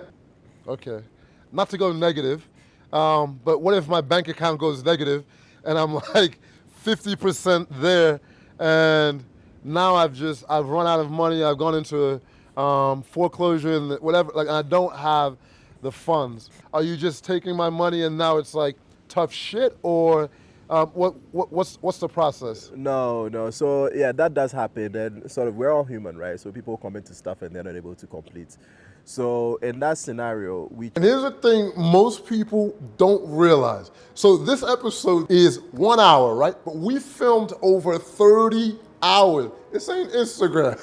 Okay. Not to go negative, but what if my bank account goes negative and I'm like 50% there and now I've run out of money, I've gone into foreclosure and whatever, like, and I don't have the funds. Are you just taking my money and now it's like tough shit, or what's the process? No. So yeah, that does happen, and sort of we're all human, right? So people come into stuff and they're not able to complete. So in that scenario, And here's the thing most people don't realize. So this episode is 1 hour, right? But we filmed over 30 hours. This ain't Instagram.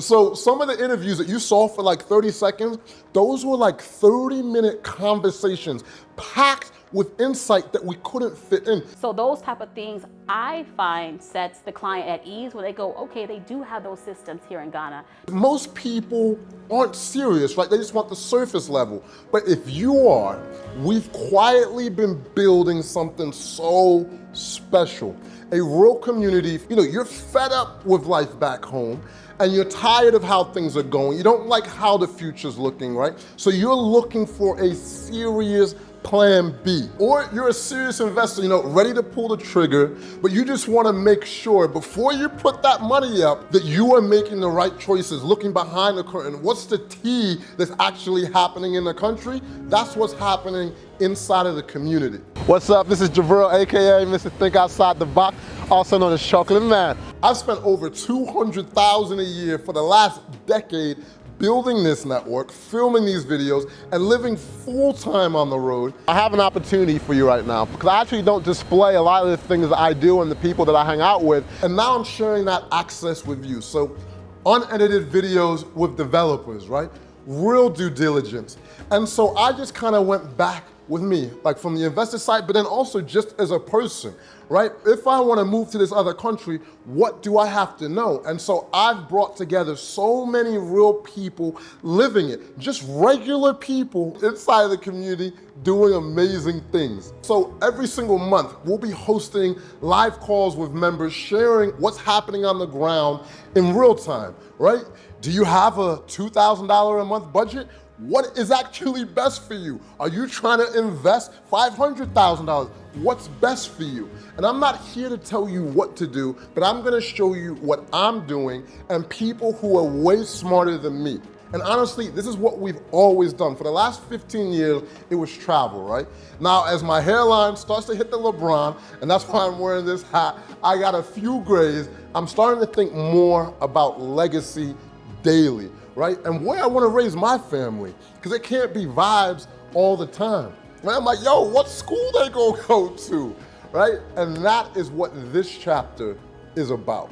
So some of the interviews that you saw for like 30 seconds, those were like 30-minute conversations packed with insight that we couldn't fit in. So those type of things I find sets the client at ease where they go, okay, they do have those systems here in Ghana. Most people aren't serious, right? They just want the surface level. But if you are, we've quietly been building something so special. A real community. You know, you're fed up with life back home and you're tired of how things are going. You don't like how the future's looking, right? So you're looking for a serious plan B. Or you're a serious investor, you know, ready to pull the trigger, but you just want to make sure before you put that money up that you are making the right choices, looking behind the curtain. What's the tea that's actually happening in the country? That's what's happening inside of the community. What's up? This is Javril, aka Mr. Think Outside the Box, also known as Chocolate Man. I've spent over $200,000 a year for the last decade building this network, filming these videos, and living full-time on the road. I have an opportunity for you right now because I actually don't display a lot of the things that I do and the people that I hang out with. And now I'm sharing that access with you. So unedited videos with developers, right? Real due diligence. And so I just kind of went back with me, like from the investor side, but then also just as a person, right? If I want to move to this other country, what do I have to know? And so I've brought together so many real people living it, just regular people inside of the community doing amazing things. So every single month, we'll be hosting live calls with members, sharing what's happening on the ground in real time, right? Do you have a $2,000 a month budget? What is actually best for you? Are you trying to invest $500,000? What's best for you? And I'm not here to tell you what to do, but I'm gonna show you what I'm doing and people who are way smarter than me. And honestly, this is what we've always done. For the last 15 years, it was travel, right? Now, as my hairline starts to hit the LeBron, and that's why I'm wearing this hat, I got a few grays, I'm starting to think more about legacy daily, right? And where I want to raise my family, because it can't be vibes all the time. And I'm like, yo, what school they gonna go to, right? And that is what this chapter is about.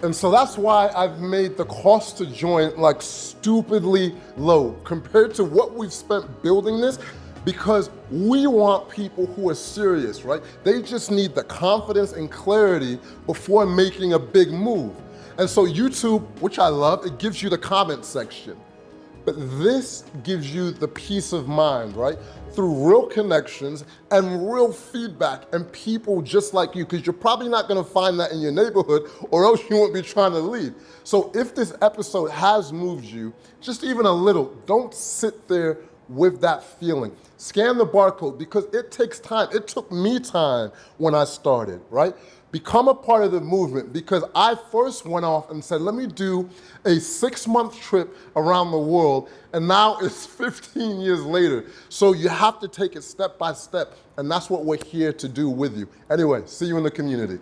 And so that's why I've made the cost to join like stupidly low compared to what we've spent building this, because we want people who are serious, right? They just need the confidence and clarity before making a big move. And so YouTube, which I love, it gives you the comment section. But this gives you the peace of mind, right? Through real connections and real feedback and people just like you, because you're probably not gonna find that in your neighborhood or else you won't be trying to leave. So if this episode has moved you, just even a little, don't sit there with that feeling. Scan the barcode because it takes time. It took me time when I started, right? Become a part of the movement because I first went off and said, let me do a 6-month trip around the world, and now it's 15 years later. So you have to take it step by step, and that's what we're here to do with you. Anyway, see you in the community.